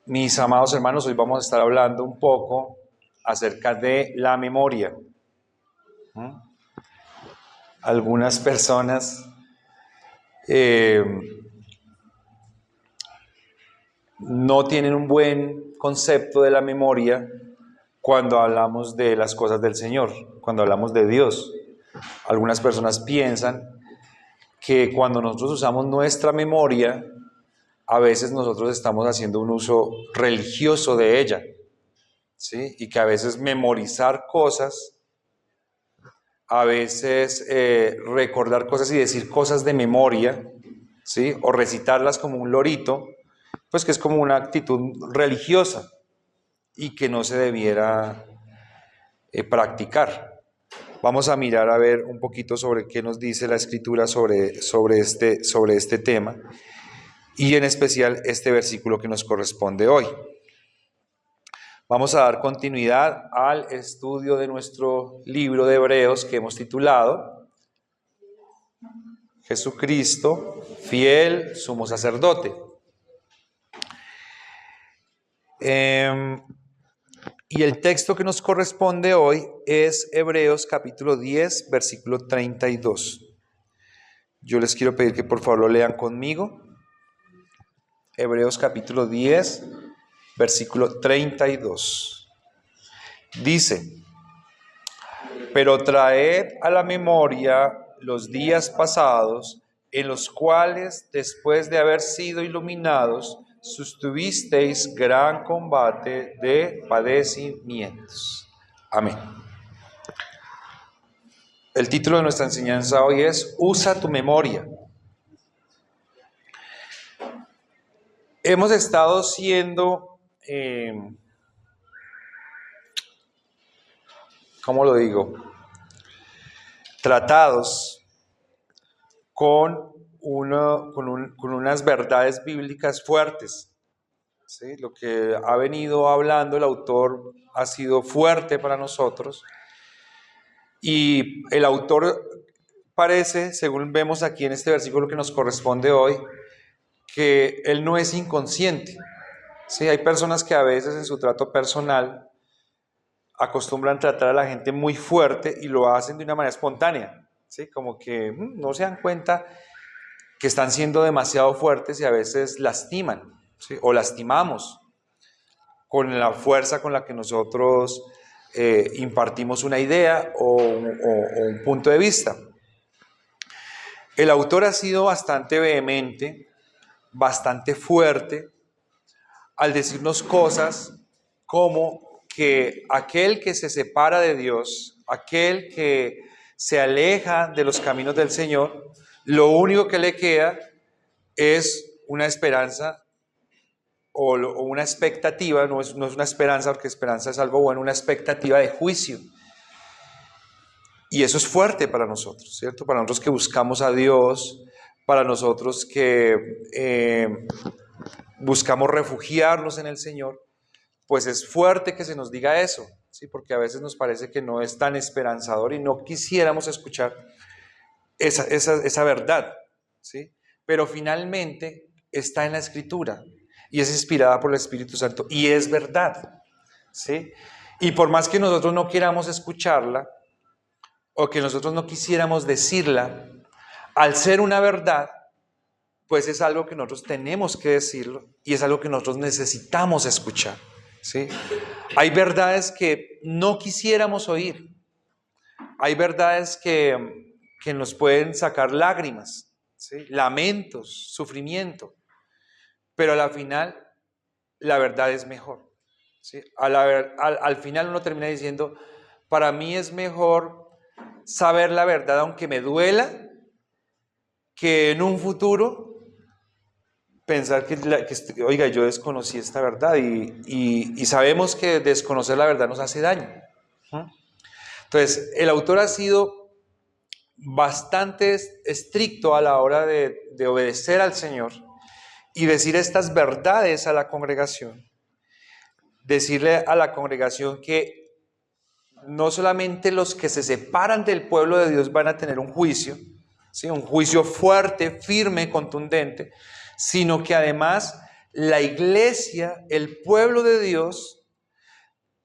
Mis amados hermanos, hoy vamos a estar hablando un poco acerca de la memoria. Algunas personas no tienen un buen concepto de la memoria cuando hablamos de las cosas del Señor, cuando hablamos de Dios. Algunas personas piensan que cuando nosotros usamos nuestra memoria, a veces nosotros estamos haciendo un uso religioso de ella, ¿sí? Y que a veces memorizar cosas, a veces recordar cosas y decir cosas de memoria, ¿sí? O recitarlas como un lorito, pues que es como una actitud religiosa y que no se debiera practicar. Vamos a mirar a ver un poquito sobre qué nos dice la Escritura sobre este tema y en especial este versículo que nos corresponde hoy. Vamos a dar continuidad al estudio de nuestro libro de Hebreos que hemos titulado Jesucristo, fiel sumo sacerdote. Y el texto que nos corresponde hoy es Hebreos capítulo 10, versículo 32. Yo les quiero pedir que por favor lo lean conmigo. Hebreos capítulo 10, versículo 32. Dice: pero traed a la memoria los días pasados, en los cuales, después de haber sido iluminados, sostuvisteis gran combate de padecimientos. Amén. El título de nuestra enseñanza hoy es Usa tu memoria. Hemos estado siendo, ¿cómo lo digo? Tratados con unas verdades bíblicas fuertes. ¿Sí? Lo que ha venido hablando el autor ha sido fuerte para nosotros. Y el autor parece, según vemos aquí en este versículo que nos corresponde hoy, que él no es inconsciente. Sí, hay personas que a veces en su trato personal acostumbran tratar a la gente muy fuerte y lo hacen de una manera espontánea, ¿sí? Como que no se dan cuenta que están siendo demasiado fuertes y a veces lastiman, ¿sí? O lastimamos con la fuerza con la que nosotros impartimos una idea o un punto de vista. El autor ha sido bastante vehemente, bastante fuerte, al decirnos cosas como que aquel que se separa de Dios, aquel que se aleja de los caminos del Señor, lo único que le queda es una esperanza o una expectativa, no es una esperanza, porque esperanza es algo bueno, una expectativa de juicio. Y eso es fuerte para nosotros, ¿cierto? Para nosotros que buscamos a Dios, para nosotros que buscamos refugiarnos en el Señor, pues es fuerte que se nos diga eso, ¿sí? Porque a veces nos parece que no es tan esperanzador y no quisiéramos escuchar esa verdad, ¿sí? Pero finalmente está en la Escritura y es inspirada por el Espíritu Santo y es verdad, ¿sí? Y por más que nosotros no queramos escucharla o que nosotros no quisiéramos decirla, al ser una verdad, pues es algo que nosotros tenemos que decirlo y es algo que nosotros necesitamos escuchar, ¿sí? Hay verdades que no quisiéramos oír, hay verdades que nos pueden sacar lágrimas, ¿sí? Lamentos, sufrimiento, pero a la final la verdad es mejor, ¿sí? Al final uno termina diciendo, para mí es mejor saber la verdad aunque me duela, que en un futuro pensar oiga, yo desconocí esta verdad y sabemos que desconocer la verdad nos hace daño. Entonces, el autor ha sido bastante estricto a la hora de obedecer al Señor y decir estas verdades a la congregación. Decirle a la congregación que no solamente los que se separan del pueblo de Dios van a tener un juicio, ¿sí? Un juicio fuerte, firme, contundente, sino que además la iglesia, el pueblo de Dios,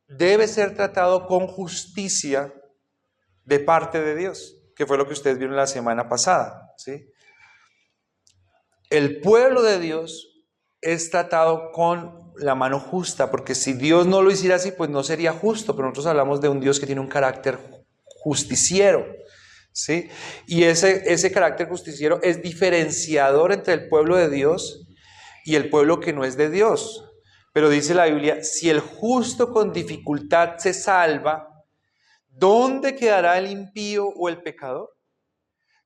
debe ser tratado con justicia de parte de Dios, que fue lo que ustedes vieron la semana pasada, ¿sí? El pueblo de Dios es tratado con la mano justa, porque si Dios no lo hiciera así, pues no sería justo, pero nosotros hablamos de un Dios que tiene un carácter justiciero, ¿sí? Y ese carácter justiciero es diferenciador entre el pueblo de Dios y el pueblo que no es de Dios. Pero dice la Biblia, si el justo con dificultad se salva, ¿dónde quedará el impío o el pecador?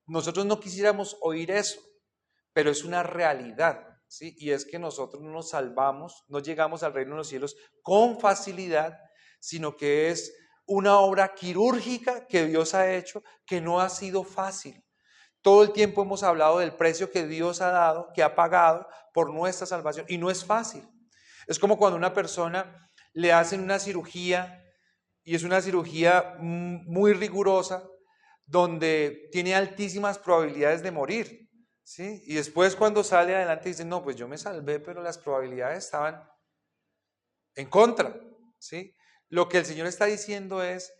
Nosotros no quisiéramos oír eso, pero es una realidad, ¿sí? Y es que nosotros no nos salvamos, no llegamos al reino de los cielos con facilidad, sino que es una obra quirúrgica que Dios ha hecho, que no ha sido fácil. Todo el tiempo hemos hablado del precio que Dios ha dado, que ha pagado por nuestra salvación, y no es fácil. Es como cuando a una persona le hacen una cirugía, y es una cirugía muy rigurosa, donde tiene altísimas probabilidades de morir, ¿sí? Y después cuando sale adelante dice, no, pues yo me salvé, pero las probabilidades estaban en contra, ¿sí? Lo que el Señor está diciendo es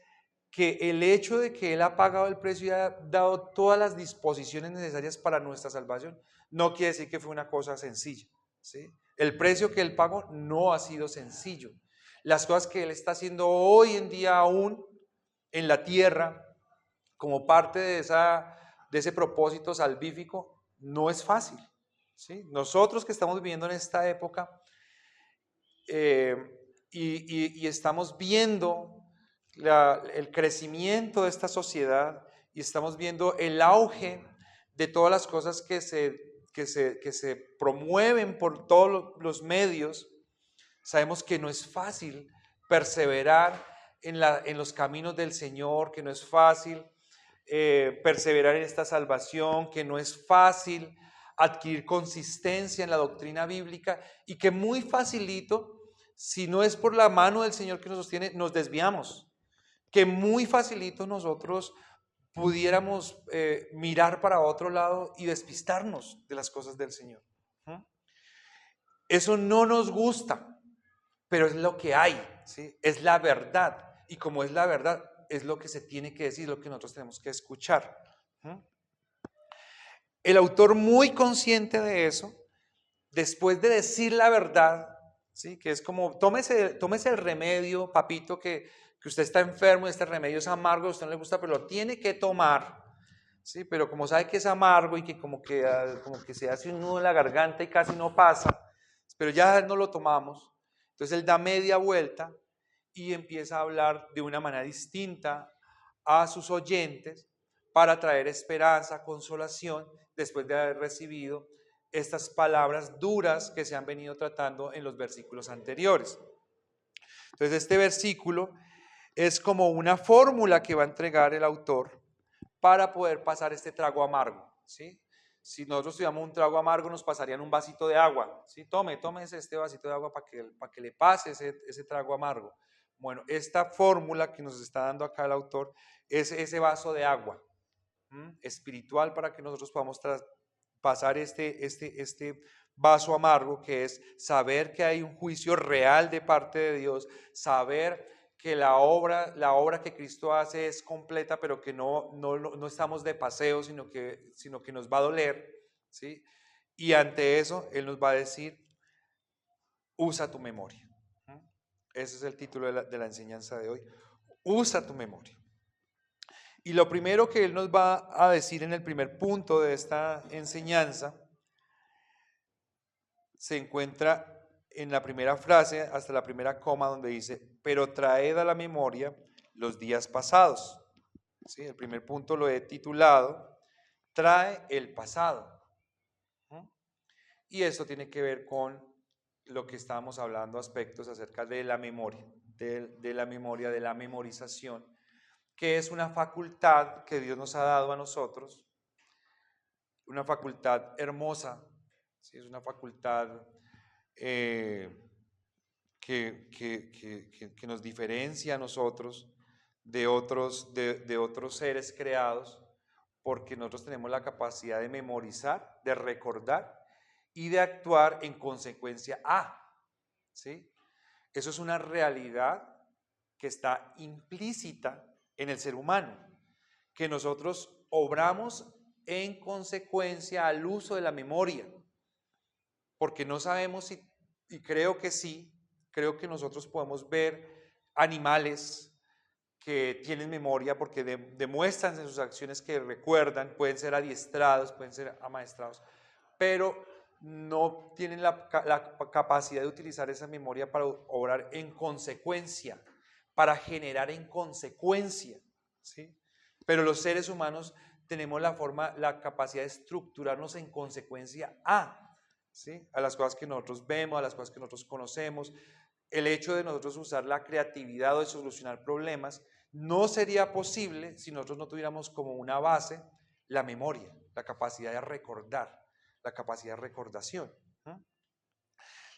que el hecho de que Él ha pagado el precio y ha dado todas las disposiciones necesarias para nuestra salvación, no quiere decir que fue una cosa sencilla, ¿sí? El precio que Él pagó no ha sido sencillo. Las cosas que Él está haciendo hoy en día aún en la tierra, como parte de ese propósito salvífico, no es fácil, ¿sí? Nosotros que estamos viviendo en esta época eh, y estamos viendo el crecimiento de esta sociedad y estamos viendo el auge de todas las cosas que se promueven por todos los medios, sabemos que no es fácil perseverar en los caminos del Señor, que no es fácil perseverar en esta salvación, que no es fácil adquirir consistencia en la doctrina bíblica y que muy facilito, si no es por la mano del Señor que nos sostiene, nos desviamos, que muy facilito nosotros pudiéramos mirar para otro lado y despistarnos de las cosas del Señor. Eso no nos gusta, pero es lo que hay, ¿sí? Es la verdad, y como es la verdad, es lo que se tiene que decir, lo que nosotros tenemos que escuchar. El autor, muy consciente de eso, después de decir la verdad, ¿sí? Que es como, tómese el remedio, papito, que usted está enfermo, este remedio es amargo, a usted no le gusta, pero lo tiene que tomar, ¿sí? Pero como sabe que es amargo y que como que se hace un nudo en la garganta y casi no pasa, pero ya no lo tomamos, entonces él da media vuelta y empieza a hablar de una manera distinta a sus oyentes para traer esperanza, consolación, después de haber recibido estas palabras duras que se han venido tratando en los versículos anteriores. Entonces este versículo es como una fórmula que va a entregar el autor para poder pasar este trago amargo, ¿sí? Si nosotros tuviéramos un trago amargo, nos pasarían un vasito de agua, ¿sí? Tómese este vasito de agua para que le pase ese trago amargo. Bueno, esta fórmula que nos está dando acá el autor es ese vaso de agua espiritual para que nosotros podamos pasar este vaso amargo, que es saber que hay un juicio real de parte de Dios, saber que la obra que Cristo hace es completa, pero que no estamos de paseo, sino que nos va a doler, ¿sí? Y ante eso, Él nos va a decir, usa tu memoria. Ese es el título de la enseñanza de hoy. Usa tu memoria. Y lo primero que Él nos va a decir en el primer punto de esta enseñanza se encuentra en la primera frase, hasta la primera coma, donde dice, pero traed a la memoria los días pasados. ¿Sí? El primer punto lo he titulado, trae el pasado. Y esto tiene que ver con lo que estábamos hablando, aspectos acerca de la memoria, de la memoria, de la memorización, que es una facultad que Dios nos ha dado a nosotros, una facultad hermosa, ¿sí? Es una facultad que nos diferencia a nosotros de otros seres creados, porque nosotros tenemos la capacidad de memorizar, de recordar y de actuar en consecuencia a. ¿Sí? Eso es una realidad que está implícita en el ser humano, que nosotros obramos en consecuencia al uso de la memoria, porque no sabemos si, y creo que sí, creo que nosotros podemos ver animales que tienen memoria porque demuestran en sus acciones que recuerdan, pueden ser adiestrados, pueden ser amaestrados, pero no tienen la capacidad de utilizar esa memoria para obrar en consecuencia, para generar en consecuencia, ¿sí? Pero los seres humanos tenemos la capacidad de estructurarnos en consecuencia a, ¿sí? A las cosas que nosotros vemos, a las cosas que nosotros conocemos. El hecho de nosotros usar la creatividad o de solucionar problemas no sería posible si nosotros no tuviéramos como una base la memoria, la capacidad de recordar, la capacidad de recordación.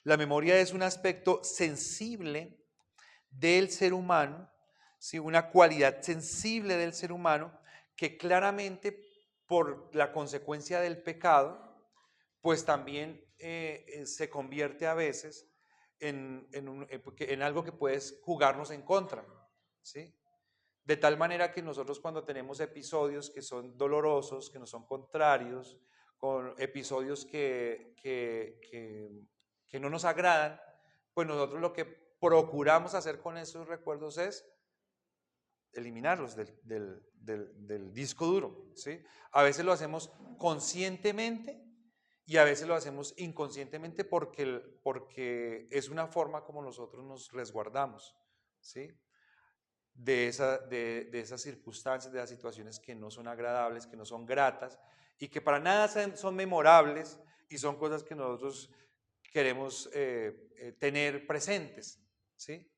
La memoria es un aspecto sensible del ser humano, ¿sí? Una cualidad sensible del ser humano que claramente por la consecuencia del pecado, pues también se convierte a veces en algo que puede jugarnos en contra, ¿sí? De tal manera que nosotros cuando tenemos episodios que son dolorosos, que no son contrarios, con episodios que no nos agradan, pues nosotros lo que procuramos hacer con esos recuerdos es eliminarlos del disco duro, ¿sí? A veces lo hacemos conscientemente y a veces lo hacemos inconscientemente porque es una forma como nosotros nos resguardamos, ¿sí? De esas circunstancias, de las situaciones que no son agradables, que no son gratas y que para nada son memorables y son cosas que nosotros queremos tener presentes, ¿sí?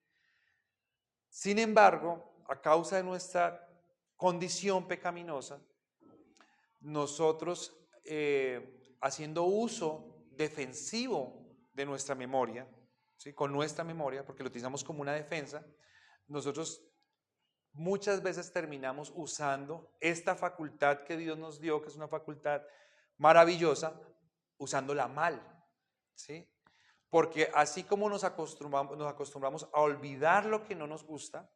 Sin embargo, a causa de nuestra condición pecaminosa, nosotros haciendo uso defensivo de nuestra memoria, ¿sí? Con nuestra memoria, porque lo utilizamos como una defensa, nosotros muchas veces terminamos usando esta facultad que Dios nos dio, que es una facultad maravillosa, usándola mal, ¿sí? Porque así como nos acostumbramos a olvidar lo que no nos gusta,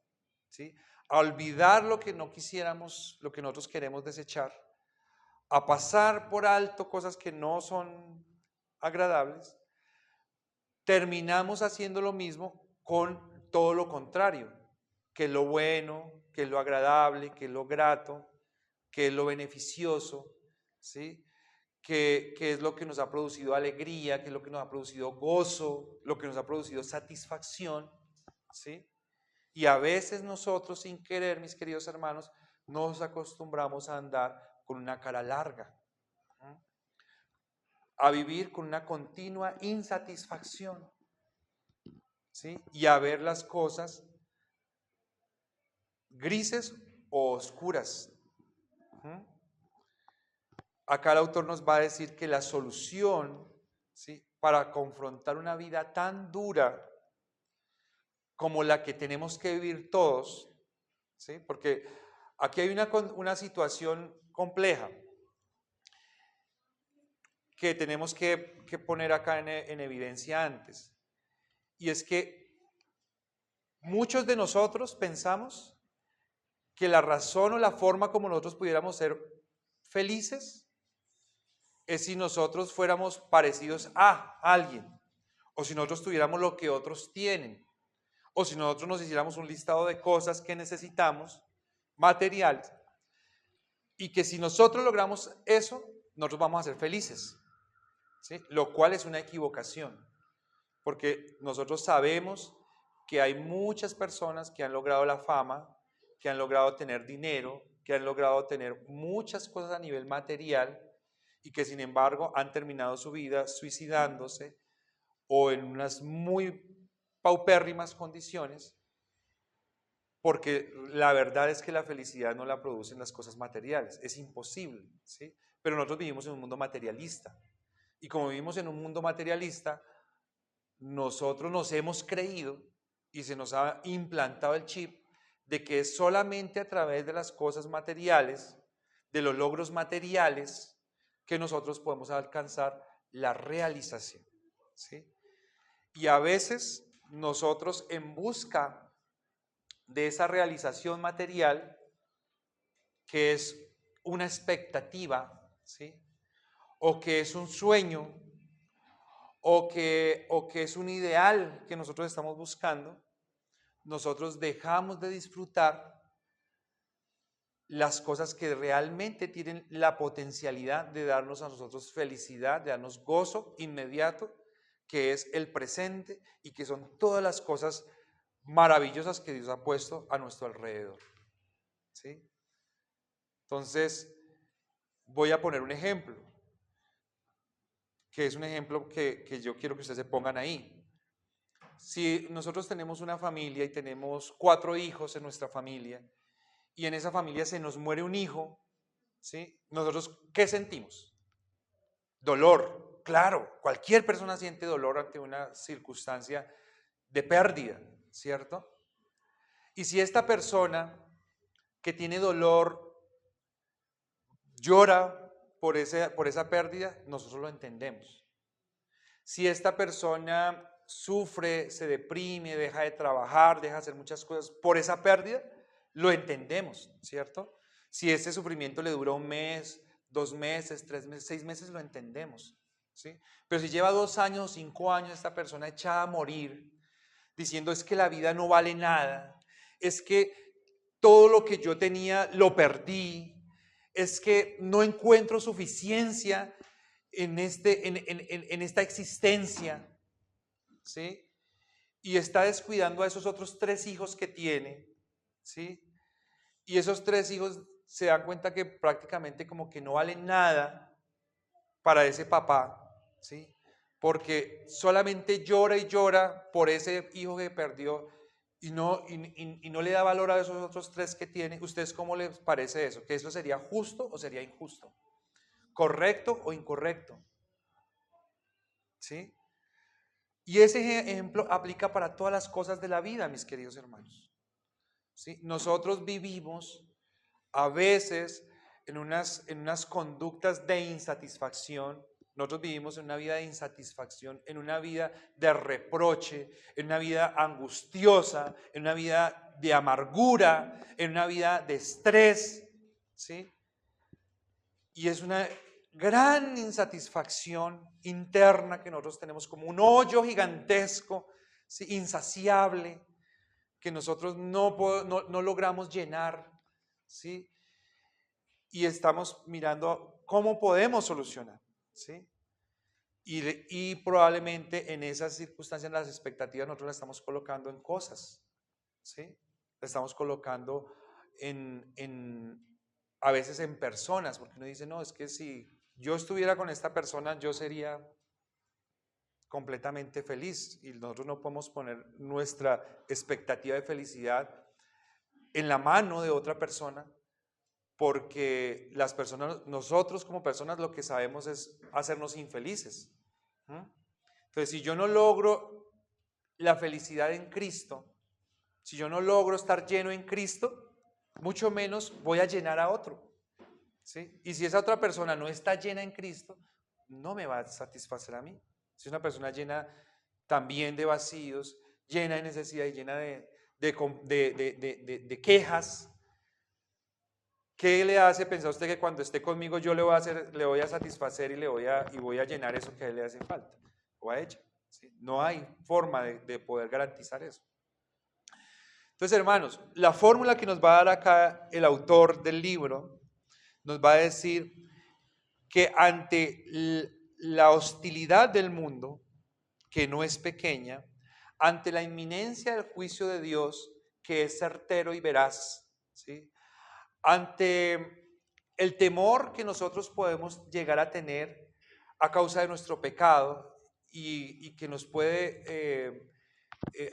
¿sí? A olvidar lo que no quisiéramos, lo que nosotros queremos desechar, a pasar por alto cosas que no son agradables, terminamos haciendo lo mismo con todo lo contrario, que es lo bueno, que es lo agradable, que es lo grato, que es lo beneficioso, ¿sí? Que es lo que nos ha producido alegría, que es lo que nos ha producido gozo, lo que nos ha producido satisfacción, ¿sí? Y a veces nosotros sin querer, mis queridos hermanos, nos acostumbramos a andar con una cara larga, a vivir con una continua insatisfacción, ¿sí? Y a ver las cosas grises o oscuras. Acá el autor nos va a decir que la solución, ¿sí? Para confrontar una vida tan dura como la que tenemos que vivir todos, ¿sí? Porque aquí hay una situación compleja que tenemos que poner acá en evidencia antes. Y es que muchos de nosotros pensamos que la razón o la forma como nosotros pudiéramos ser felices es si nosotros fuéramos parecidos a alguien, o si nosotros tuviéramos lo que otros tienen, o si nosotros nos hiciéramos un listado de cosas que necesitamos, materiales, y que si nosotros logramos eso, nosotros vamos a ser felices, ¿sí? Lo cual es una equivocación, porque nosotros sabemos que hay muchas personas que han logrado la fama, que han logrado tener dinero, que han logrado tener muchas cosas a nivel material y que sin embargo han terminado su vida suicidándose o en unas muy paupérrimas condiciones, porque la verdad es que la felicidad no la producen las cosas materiales, es imposible, ¿sí? Pero nosotros vivimos en un mundo materialista y como vivimos en un mundo materialista, nosotros nos hemos creído y se nos ha implantado el chip de que es solamente a través de las cosas materiales, de los logros materiales, que nosotros podemos alcanzar la realización, ¿sí? Y a veces nosotros en busca de esa realización material, que es una expectativa, ¿sí? O que es un sueño, o que es un ideal que nosotros estamos buscando, nosotros dejamos de disfrutar las cosas que realmente tienen la potencialidad de darnos a nosotros felicidad, de darnos gozo inmediato, que es el presente y que son todas las cosas maravillosas que Dios ha puesto a nuestro alrededor, ¿sí? Entonces, voy a poner un ejemplo, que es un ejemplo que yo quiero que ustedes se pongan ahí. Si nosotros tenemos una familia y tenemos 4 hijos en nuestra familia, y en esa familia se nos muere un hijo, ¿sí? Nosotros, ¿qué sentimos? Dolor, claro, cualquier persona siente dolor ante una circunstancia de pérdida, ¿cierto? Y si esta persona que tiene dolor llora por esa pérdida, nosotros lo entendemos. Si esta persona sufre, se deprime, deja de trabajar, deja de hacer muchas cosas por esa pérdida, lo entendemos, ¿cierto? Si ese sufrimiento le dura 1 mes, 2 meses, 3 meses, 6 meses, lo entendemos, ¿sí? Pero si lleva 2 años, 5 años esta persona echada a morir, diciendo es que la vida no vale nada, es que todo lo que yo tenía lo perdí, es que no encuentro suficiencia en esta existencia, ¿sí? Y está descuidando a esos otros 3 hijos que tiene, ¿sí? Y esos 3 hijos se dan cuenta que prácticamente como que no valen nada para ese papá, ¿sí? Porque solamente llora y llora por ese hijo que perdió y no le da valor a esos otros 3 que tiene. ¿Ustedes cómo les parece eso? ¿Que eso sería justo o sería injusto? ¿Correcto o incorrecto? ¿Sí? Y ese ejemplo aplica para todas las cosas de la vida, mis queridos hermanos, ¿sí? Nosotros vivimos a veces en unas conductas de insatisfacción. Nosotros vivimos en una vida de insatisfacción, en una vida de reproche, en una vida angustiosa, en una vida de amargura, en una vida de estrés, ¿sí? Y es una gran insatisfacción interna que nosotros tenemos, como un hoyo gigantesco, ¿sí? Insaciable, que nosotros no logramos llenar, ¿sí? Y estamos mirando cómo podemos solucionar, ¿sí? Y probablemente en esas circunstancias las expectativas nosotros las estamos colocando en cosas, ¿sí? Las estamos colocando a veces en personas, porque uno dice, no, es que si yo estuviera con esta persona, yo sería completamente feliz, y nosotros no podemos poner nuestra expectativa de felicidad en la mano de otra persona, porque las personas, nosotros como personas lo que sabemos es hacernos infelices. Entonces, si yo no logro la felicidad en Cristo, si yo no logro estar lleno en Cristo, mucho menos voy a llenar a otro, ¿sí? Y si esa otra persona no está llena en Cristo, no me va a satisfacer a mí. Si es una persona llena también de vacíos, llena de necesidad y llena de quejas, ¿qué le hace pensar usted que cuando esté conmigo yo le voy a satisfacer y voy a llenar eso que a él le hace falta o a ella? ¿Sí? No hay forma de poder garantizar eso. Entonces, hermanos, la fórmula que nos va a dar acá el autor del libro nos va a decir que ante la hostilidad del mundo, que no es pequeña, ante la inminencia del juicio de Dios, que es certero y veraz, ¿sí? Ante el temor que nosotros podemos llegar a tener a causa de nuestro pecado y que nos puede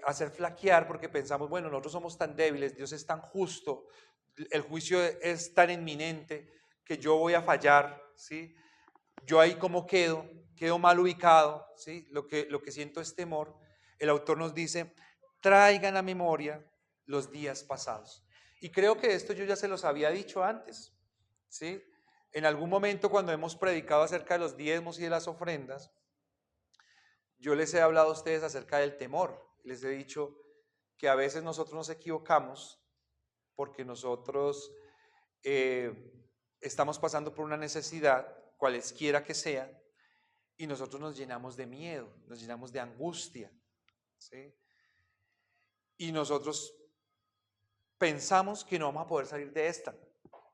hacer flaquear porque pensamos, bueno, nosotros somos tan débiles, Dios es tan justo, el juicio es tan inminente que yo voy a fallar, ¿sí? Yo ahí como quedo mal ubicado, ¿sí? Lo que siento es temor. El autor nos dice, traigan a memoria los días pasados. Y creo que esto yo ya se los había dicho antes, ¿sí? En algún momento cuando hemos predicado acerca de los diezmos y de las ofrendas, Yo les he hablado a ustedes acerca del temor. Les he dicho que a veces nosotros nos equivocamos porque nosotros estamos pasando por una necesidad, cualesquiera que sea, y nosotros nos llenamos de miedo, nos llenamos de angustia, ¿sí? Y nosotros pensamos que no vamos a poder salir de esta,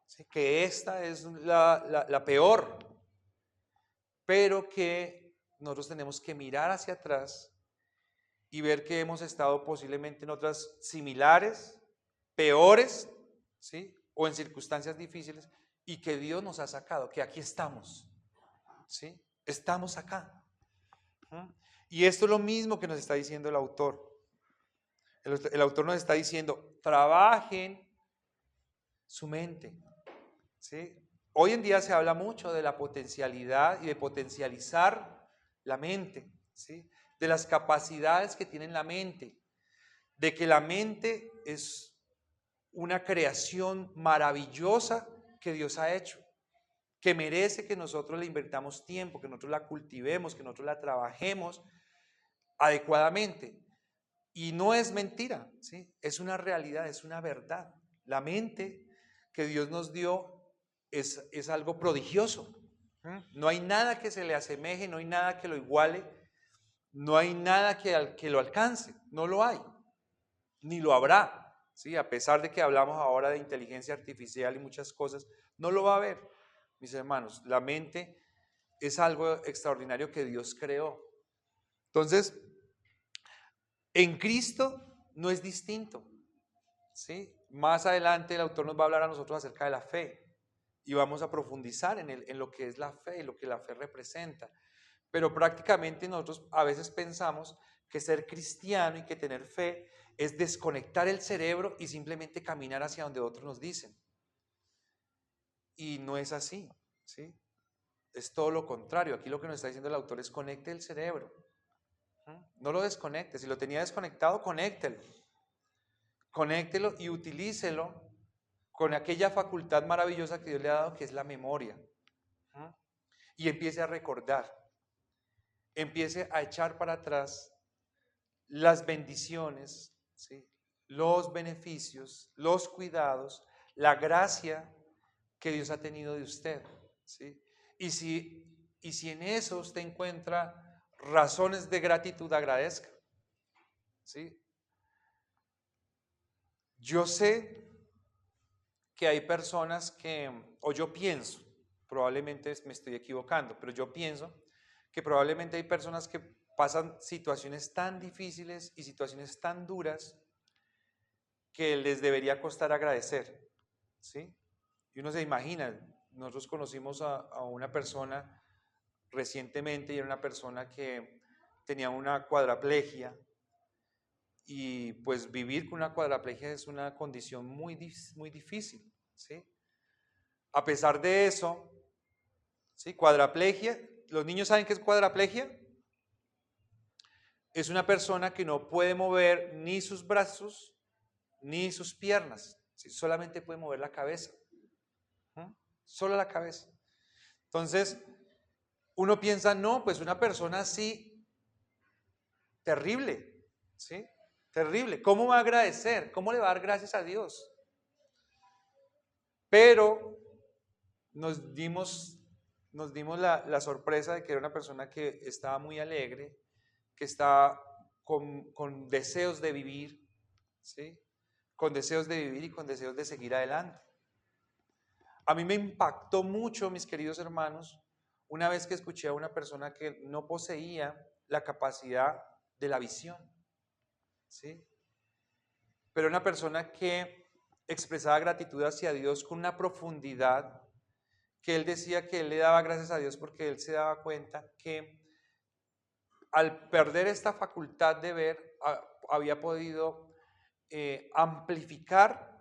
¿sí? Que esta es la peor, pero que nosotros tenemos que mirar hacia atrás y ver que hemos estado posiblemente en otras similares, peores, ¿sí? O en circunstancias difíciles, y que Dios nos ha sacado, que aquí estamos, ¿sí? Estamos acá. Y esto es lo mismo que nos está diciendo el autor. El autor nos está diciendo, trabajen su mente, ¿sí? Hoy en día se habla mucho de la potencialidad y de potencializar la mente, ¿sí? De las capacidades que tiene la mente, de que la mente es una creación maravillosa que Dios ha hecho, que merece que nosotros le invertamos tiempo, que nosotros la cultivemos, que nosotros la trabajemos adecuadamente. Y no es mentira, ¿sí? Es una realidad, es una verdad. La mente que Dios nos dio es algo prodigioso. No hay nada que se le asemeje, no hay nada que lo iguale, no hay nada que lo alcance, no lo hay, ni lo habrá, ¿sí? A pesar de que hablamos ahora de inteligencia artificial y muchas cosas, no lo va a haber, mis hermanos. La mente es algo extraordinario que Dios creó. Entonces, en Cristo no es distinto, ¿sí? Más adelante el autor nos va a hablar a nosotros acerca de la fe y vamos a profundizar en lo que es la fe y lo que la fe representa. Pero prácticamente nosotros a veces pensamos que ser cristiano y que tener fe es desconectar el cerebro y simplemente caminar hacia donde otros nos dicen. Y no es así, ¿sí? Es todo lo contrario. Aquí lo que nos está diciendo el autor es conecte el cerebro. No lo desconecte. Si lo tenía desconectado, conéctelo. Conéctelo y utilícelo con aquella facultad maravillosa que Dios le ha dado, que es la memoria. Y empiece a recordar. Empiece a echar para atrás las bendiciones, ¿sí? Los beneficios, los cuidados, la gracia que Dios ha tenido de usted, ¿sí? Y si en eso usted encuentra razones de gratitud, agradezca, ¿sí? Yo sé que hay personas que, o yo pienso, probablemente me estoy equivocando, pero yo pienso que probablemente hay personas que pasan situaciones tan difíciles y situaciones tan duras que les debería costar agradecer, ¿sí? Y uno se imagina, nosotros conocimos a una persona recientemente y era una persona que tenía una cuadraplegia y pues vivir con una cuadraplegia es una condición muy difícil, ¿sí? A pesar de eso, ¿sí? Cuadraplegia, ¿los niños saben qué es cuadraplegia? Es una persona que no puede mover ni sus brazos ni sus piernas, ¿sí? Solamente puede mover la cabeza, solo la cabeza. Entonces, uno piensa, no, pues una persona así, terrible, ¿sí? Terrible. ¿Cómo va a agradecer? ¿Cómo le va a dar gracias a Dios? Pero nos dimos la sorpresa de que era una persona que estaba muy alegre, que estaba con deseos de vivir, ¿sí? Con deseos de vivir y con deseos de seguir adelante. A mí me impactó mucho, mis queridos hermanos, una vez que escuché a una persona que no poseía la capacidad de la visión, ¿sí? Pero una persona que expresaba gratitud hacia Dios con una profundidad que él decía que él le daba gracias a Dios porque él se daba cuenta que al perder esta facultad de ver había podido amplificar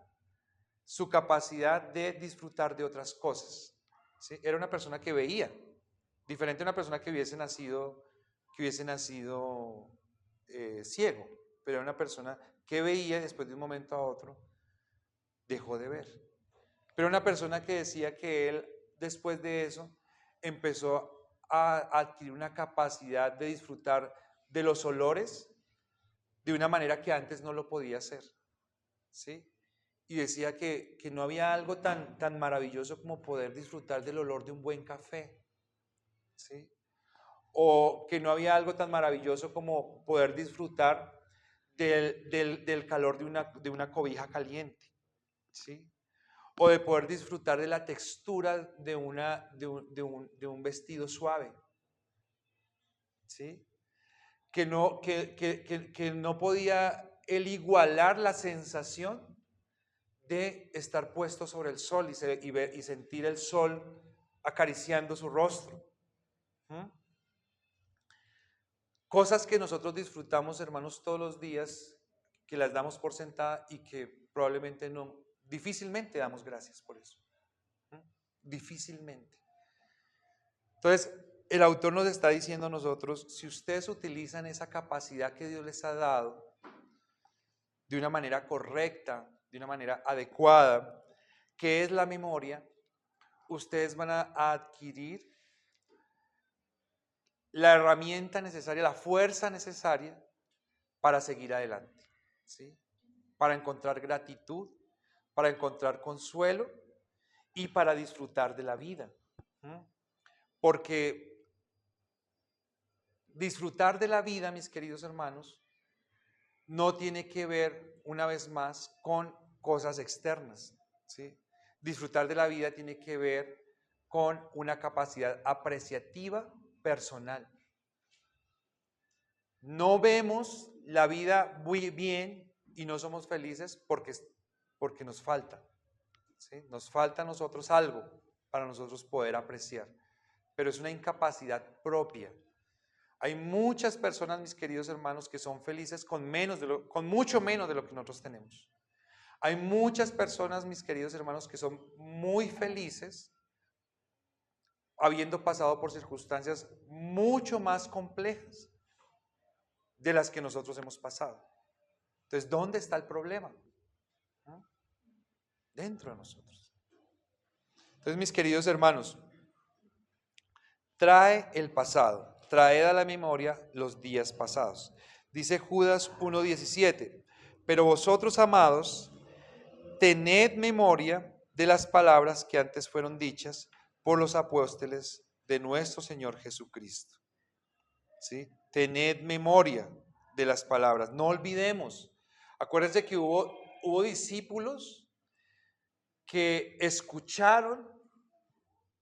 su capacidad de disfrutar de otras cosas, ¿sí? Era una persona que veía, diferente a una persona que hubiese nacido ciego, pero era una persona que veía y después de un momento a otro dejó de ver. Pero una persona que decía que él después de eso empezó a adquirir una capacidad de disfrutar de los olores de una manera que antes no lo podía hacer, ¿sí? Y decía que no había algo tan maravilloso como poder disfrutar del olor de un buen café, ¿sí? O que no había algo tan maravilloso como poder disfrutar del calor de una cobija caliente, ¿sí? O de poder disfrutar de la textura de un vestido suave, ¿sí? Que no podía él igualar la sensación de estar puesto sobre el sol y sentir el sol acariciando su rostro. ¿Mm? Cosas que nosotros disfrutamos, hermanos, todos los días, que las damos por sentada y que probablemente no, difícilmente damos gracias por eso. ¿Mm? Difícilmente. Entonces, el autor nos está diciendo a nosotros, si ustedes utilizan esa capacidad que Dios les ha dado de una manera correcta, de una manera adecuada, que es la memoria, ustedes van a adquirir la herramienta necesaria, la fuerza necesaria para seguir adelante, ¿sí? Para encontrar gratitud, para encontrar consuelo y para disfrutar de la vida. ¿Mm? Porque disfrutar de la vida, mis queridos hermanos, no tiene que ver, una vez más, con cosas externas, ¿sí? Disfrutar de la vida tiene que ver con una capacidad apreciativa personal. No vemos la vida muy bien y no somos felices porque nos falta, ¿sí? Nos falta a nosotros algo para nosotros poder apreciar, pero es una incapacidad propia. Hay muchas personas, mis queridos hermanos, que son felices con mucho menos de lo que nosotros tenemos. Hay muchas personas, mis queridos hermanos, que son muy felices habiendo pasado por circunstancias mucho más complejas de las que nosotros hemos pasado. Entonces, ¿dónde está el problema? ¿No? Dentro de nosotros. Entonces, mis queridos hermanos, trae el pasado, traed a la memoria los días pasados. Dice Judas 1:17, pero vosotros, amados, tened memoria de las palabras que antes fueron dichas por los apóstoles de nuestro Señor Jesucristo. ¿Sí? Tened memoria de las palabras, no olvidemos. Acuérdense que hubo discípulos que escucharon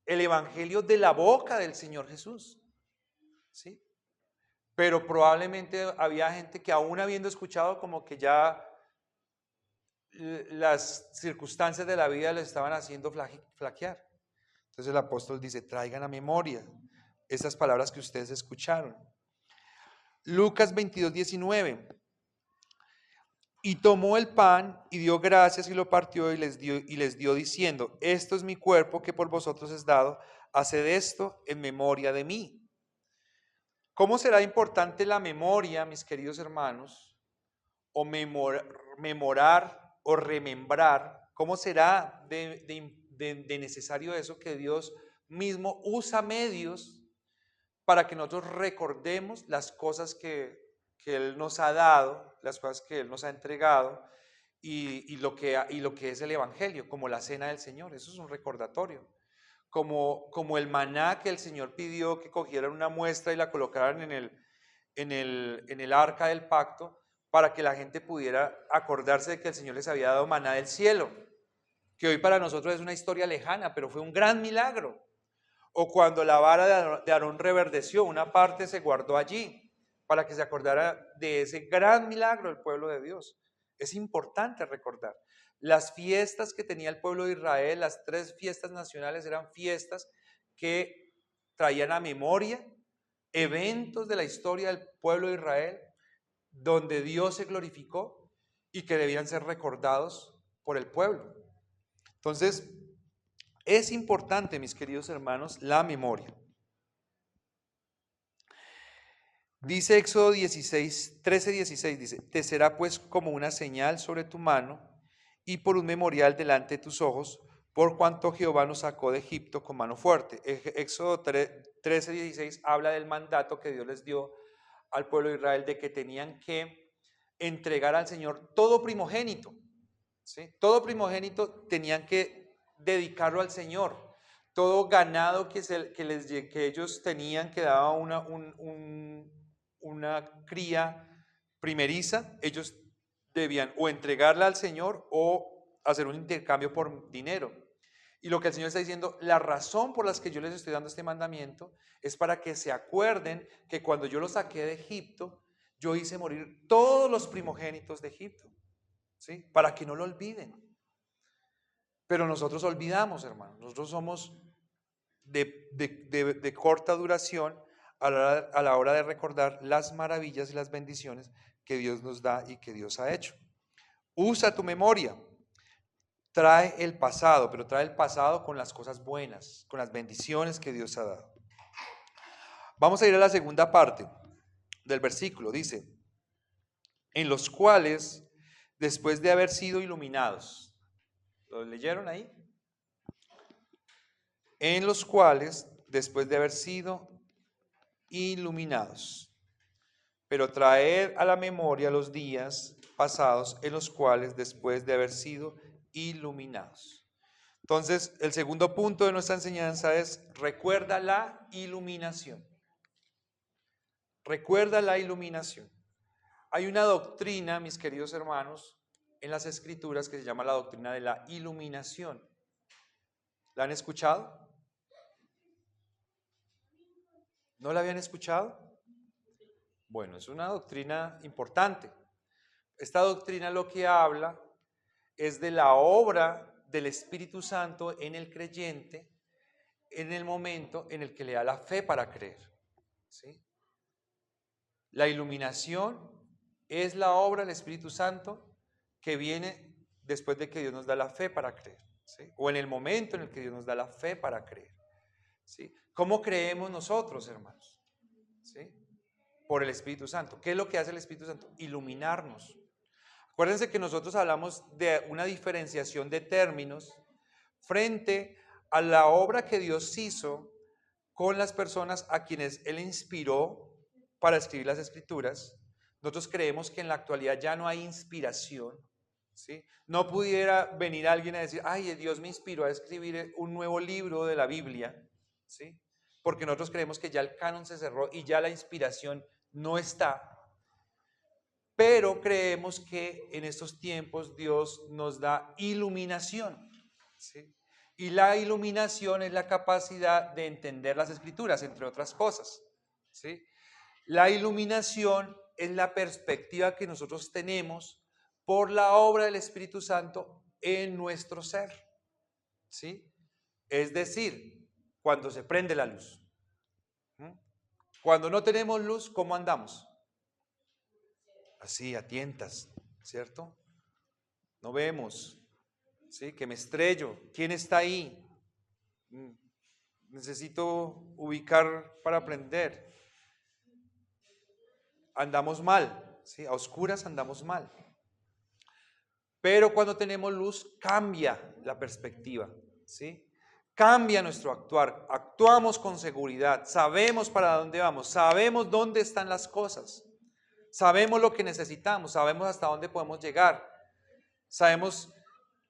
el evangelio de la boca del Señor Jesús, ¿sí? Pero probablemente había gente que aún habiendo escuchado como que ya las circunstancias de la vida les estaban haciendo flaquear. Entonces el apóstol dice, traigan a memoria esas palabras que ustedes escucharon. Lucas 22:19. Y tomó el pan y dio gracias y lo partió y les dio diciendo, esto es mi cuerpo que por vosotros es dado, haced esto en memoria de mí. ¿Cómo será importante la memoria, mis queridos hermanos? O memorar o remembrar. ¿Cómo será de necesario eso que Dios mismo usa medios para que nosotros recordemos las cosas que Él nos ha dado, las cosas que Él nos ha entregado y lo que es el Evangelio, como la cena del Señor? Eso es un recordatorio. Como el maná que el Señor pidió que cogieran una muestra y la colocaran en el arca del pacto para que la gente pudiera acordarse de que el Señor les había dado maná del cielo, que hoy para nosotros es una historia lejana, pero fue un gran milagro. O cuando la vara de Aarón reverdeció, una parte se guardó allí para que se acordara de ese gran milagro del pueblo de Dios. Es importante recordar. Las fiestas que tenía el pueblo de Israel, las 3 fiestas nacionales, eran fiestas que traían a memoria eventos de la historia del pueblo de Israel donde Dios se glorificó y que debían ser recordados por el pueblo. Entonces, es importante, mis queridos hermanos, la memoria. Dice Éxodo 13:16, dice, te será pues como una señal sobre tu mano y por un memorial delante de tus ojos, por cuanto Jehová nos sacó de Egipto con mano fuerte. Éxodo 13:16 habla del mandato que Dios les dio al pueblo de Israel de que tenían que entregar al Señor todo primogénito, ¿sí? Todo primogénito tenían que dedicarlo al Señor. Todo ganado que ellos tenían que daba una cría primeriza, ellos debían o entregarla al Señor o hacer un intercambio por dinero. Y lo que el Señor está diciendo, la razón por la que yo les estoy dando este mandamiento es para que se acuerden que cuando yo los saqué de Egipto, yo hice morir todos los primogénitos de Egipto, ¿sí? Para que no lo olviden. Pero nosotros olvidamos, hermanos. Nosotros somos de corta duración a la hora de recordar las maravillas y las bendiciones que Dios nos da y que Dios ha hecho. Usa tu memoria. Trae el pasado, pero trae el pasado con las cosas buenas, con las bendiciones que Dios ha dado. Vamos a ir a la segunda parte del versículo. Dice, en los cuales, después de haber sido iluminados. ¿Lo leyeron ahí? En los cuales, después de haber sido iluminados. Pero traer a la memoria los días pasados en los cuales, después de haber sido iluminados. Entonces, el segundo punto de nuestra enseñanza es, recuerda la iluminación. Recuerda la iluminación. Hay una doctrina, mis queridos hermanos, en las Escrituras que se llama la doctrina de la iluminación. ¿La han escuchado? ¿No la habían escuchado? Bueno, es una doctrina importante. Esta doctrina lo que habla es de la obra del Espíritu Santo en el creyente en el momento en el que le da la fe para creer, ¿sí? La iluminación es la obra del Espíritu Santo que viene después de que Dios nos da la fe para creer, ¿sí? O en el momento en el que Dios nos da la fe para creer, ¿sí? ¿Cómo creemos nosotros, hermanos? ¿Sí? Por el Espíritu Santo. ¿Qué es lo que hace el Espíritu Santo? Iluminarnos. Acuérdense que nosotros hablamos de una diferenciación de términos frente a la obra que Dios hizo con las personas a quienes Él inspiró para escribir las Escrituras. Nosotros creemos que en la actualidad ya no hay inspiración, ¿sí? No pudiera venir alguien a decir, ay, Dios me inspiró a escribir un nuevo libro de la Biblia, ¿sí? Porque nosotros creemos que ya el canon se cerró y ya la inspiración no está. Pero creemos que en estos tiempos Dios nos da iluminación, ¿sí? Y la iluminación es la capacidad de entender las Escrituras, entre otras cosas, ¿sí? La iluminación es la perspectiva que nosotros tenemos por la obra del Espíritu Santo en nuestro ser, ¿sí? Es decir, cuando se prende la luz. Cuando no tenemos luz, ¿cómo andamos? Así, a tientas, ¿cierto? No vemos, ¿sí? Que me estrello. ¿Quién está ahí? Necesito ubicar para aprender. Andamos mal, ¿sí? A oscuras andamos mal. Pero cuando tenemos luz, cambia la perspectiva, ¿sí? Cambia nuestro actuar. Actuamos con seguridad. Sabemos para dónde vamos. Sabemos dónde están las cosas. Sabemos lo que necesitamos. Sabemos hasta dónde podemos llegar. Sabemos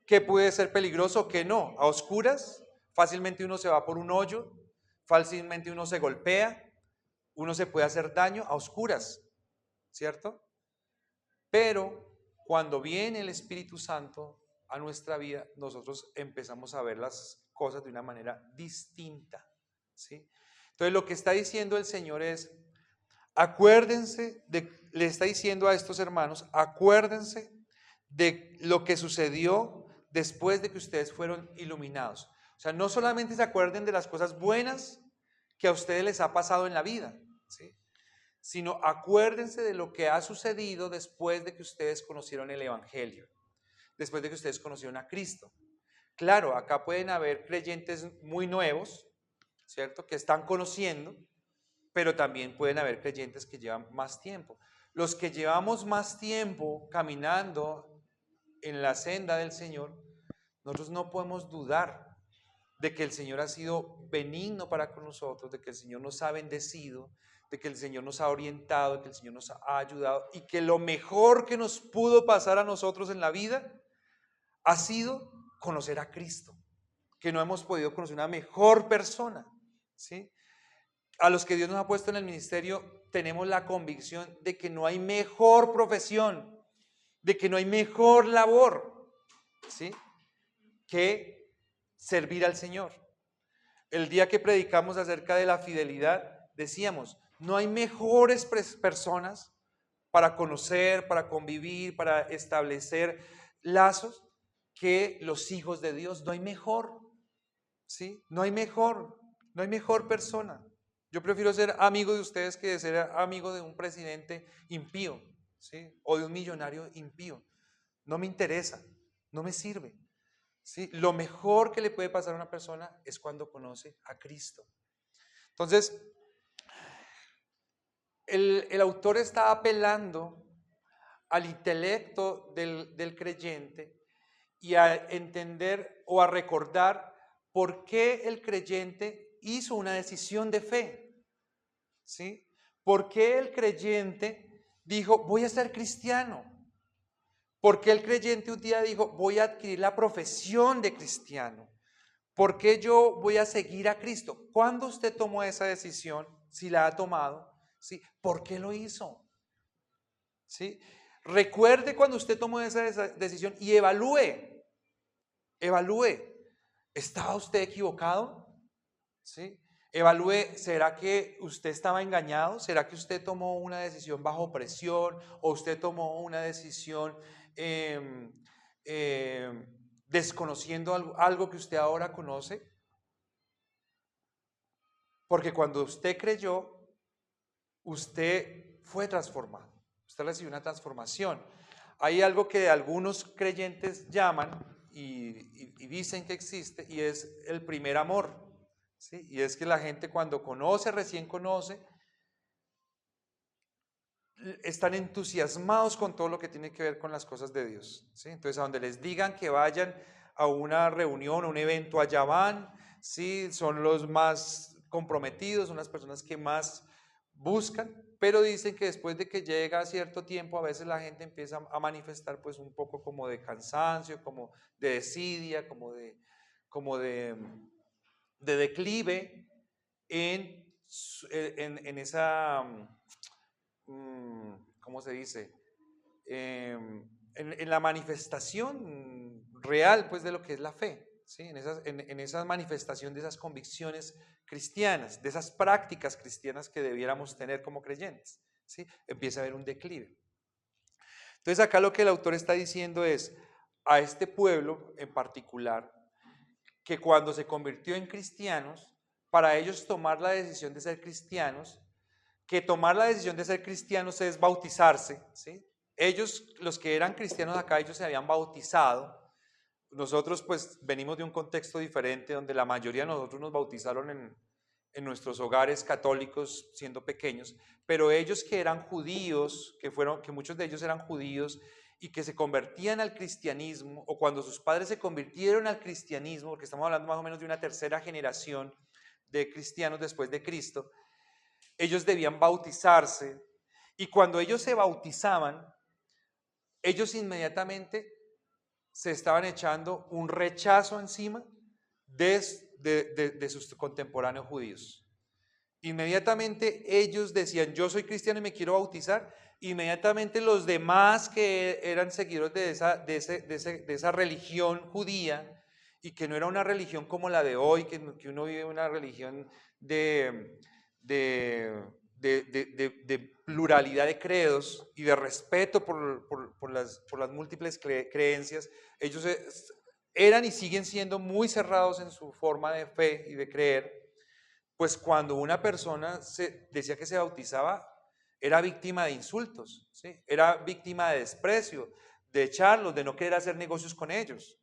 qué puede ser peligroso, qué no. A oscuras, fácilmente uno se va por un hoyo, fácilmente uno se golpea, uno se puede hacer daño a oscuras, ¿cierto? Pero cuando viene el Espíritu Santo a nuestra vida, nosotros empezamos a ver las cosas de una manera distinta, ¿sí? Entonces lo que está diciendo el Señor es, acuérdense, le está diciendo a estos hermanos, acuérdense de lo que sucedió después de que ustedes fueron iluminados. O sea, no solamente se acuerden de las cosas buenas que a ustedes les ha pasado en la vida, ¿sí? Sino acuérdense de lo que ha sucedido después de que ustedes conocieron el Evangelio, después de que ustedes conocieron a Cristo. Claro, acá pueden haber creyentes muy nuevos, ¿cierto? Que están conociendo, pero también pueden haber creyentes que llevan más tiempo. Los que llevamos más tiempo caminando en la senda del Señor, nosotros no podemos dudar de que el Señor ha sido benigno para con nosotros, de que el Señor nos ha bendecido, de que el Señor nos ha orientado, de que el Señor nos ha ayudado y que lo mejor que nos pudo pasar a nosotros en la vida ha sido conocer a Cristo, que no hemos podido conocer una mejor persona, ¿sí? A los que Dios nos ha puesto en el ministerio tenemos la convicción de que no hay mejor profesión, de que no hay mejor labor, ¿sí?, que servir al Señor. El día que predicamos acerca de la fidelidad, decíamos, no hay mejores personas para conocer, para convivir, para establecer lazos que los hijos de Dios. No hay mejor, ¿sí? No hay mejor persona. Yo prefiero ser amigo de ustedes que ser amigo de un presidente impío, ¿sí?, o de un millonario impío. No me interesa, no me sirve, ¿sí? Lo mejor que le puede pasar a una persona es cuando conoce a Cristo. Entonces, el autor está apelando al intelecto del creyente y a entender o a recordar por qué el creyente hizo una decisión de fe, ¿sí? ¿Por qué el creyente dijo, voy a ser cristiano? ¿Por qué el creyente un día dijo, voy a adquirir la profesión de cristiano? ¿Por qué yo voy a seguir a Cristo? ¿Cuándo usted tomó esa decisión? Si la ha tomado, ¿sí? ¿Por qué lo hizo? ¿Sí? Recuerde cuando usted tomó esa decisión y evalúe. ¿Estaba usted equivocado? ¿Sí? Evalúe, ¿será que usted estaba engañado? ¿Será que usted tomó una decisión bajo presión o usted tomó una decisión desconociendo algo que usted ahora conoce? Porque cuando usted creyó, usted fue transformado, usted recibió una transformación. Hay algo que algunos creyentes llaman y dicen que existe y es el primer amor, ¿sí? Y es que la gente cuando conoce, recién conoce, están entusiasmados con todo lo que tiene que ver con las cosas de Dios, ¿sí? Entonces, a donde les digan que vayan a una reunión, a un evento, allá van, ¿sí? Son los más comprometidos, son las personas que más buscan, pero dicen que después de que llega cierto tiempo, a veces la gente empieza a manifestar pues un poco como de cansancio, como de desidia, como de declive en esa, ¿cómo se dice? En la manifestación real pues de lo que es la fe, ¿sí? En esa manifestación de esas convicciones cristianas, de esas prácticas cristianas que debiéramos tener como creyentes, ¿sí? Empieza a haber un declive. Entonces acá lo que el autor está diciendo es a este pueblo en particular, que cuando se convirtió en cristianos, para ellos tomar la decisión de ser cristianos, que tomar la decisión de ser cristianos es bautizarse, ¿sí? Ellos, los que eran cristianos acá, ellos se habían bautizado. Nosotros pues venimos de un contexto diferente donde la mayoría de nosotros nos bautizaron en nuestros hogares católicos siendo pequeños, pero ellos que eran judíos, que muchos de ellos eran judíos y que se convertían al cristianismo, o cuando sus padres se convirtieron al cristianismo, porque estamos hablando más o menos de una tercera generación de cristianos después de Cristo, ellos debían bautizarse y cuando ellos se bautizaban, ellos inmediatamente se estaban echando un rechazo encima de sus contemporáneos judíos. Inmediatamente ellos decían, yo soy cristiano y me quiero bautizar. Inmediatamente los demás que eran seguidores de esa religión judía y que no era una religión como la de hoy, que uno vive una religión de, de pluralidad de credos y de respeto por las múltiples creencias, ellos eran y siguen siendo muy cerrados en su forma de fe y de creer. Pues cuando una persona decía que se bautizaba, era víctima de insultos, ¿sí? Era víctima de desprecio, de echarlos, de no querer hacer negocios con ellos.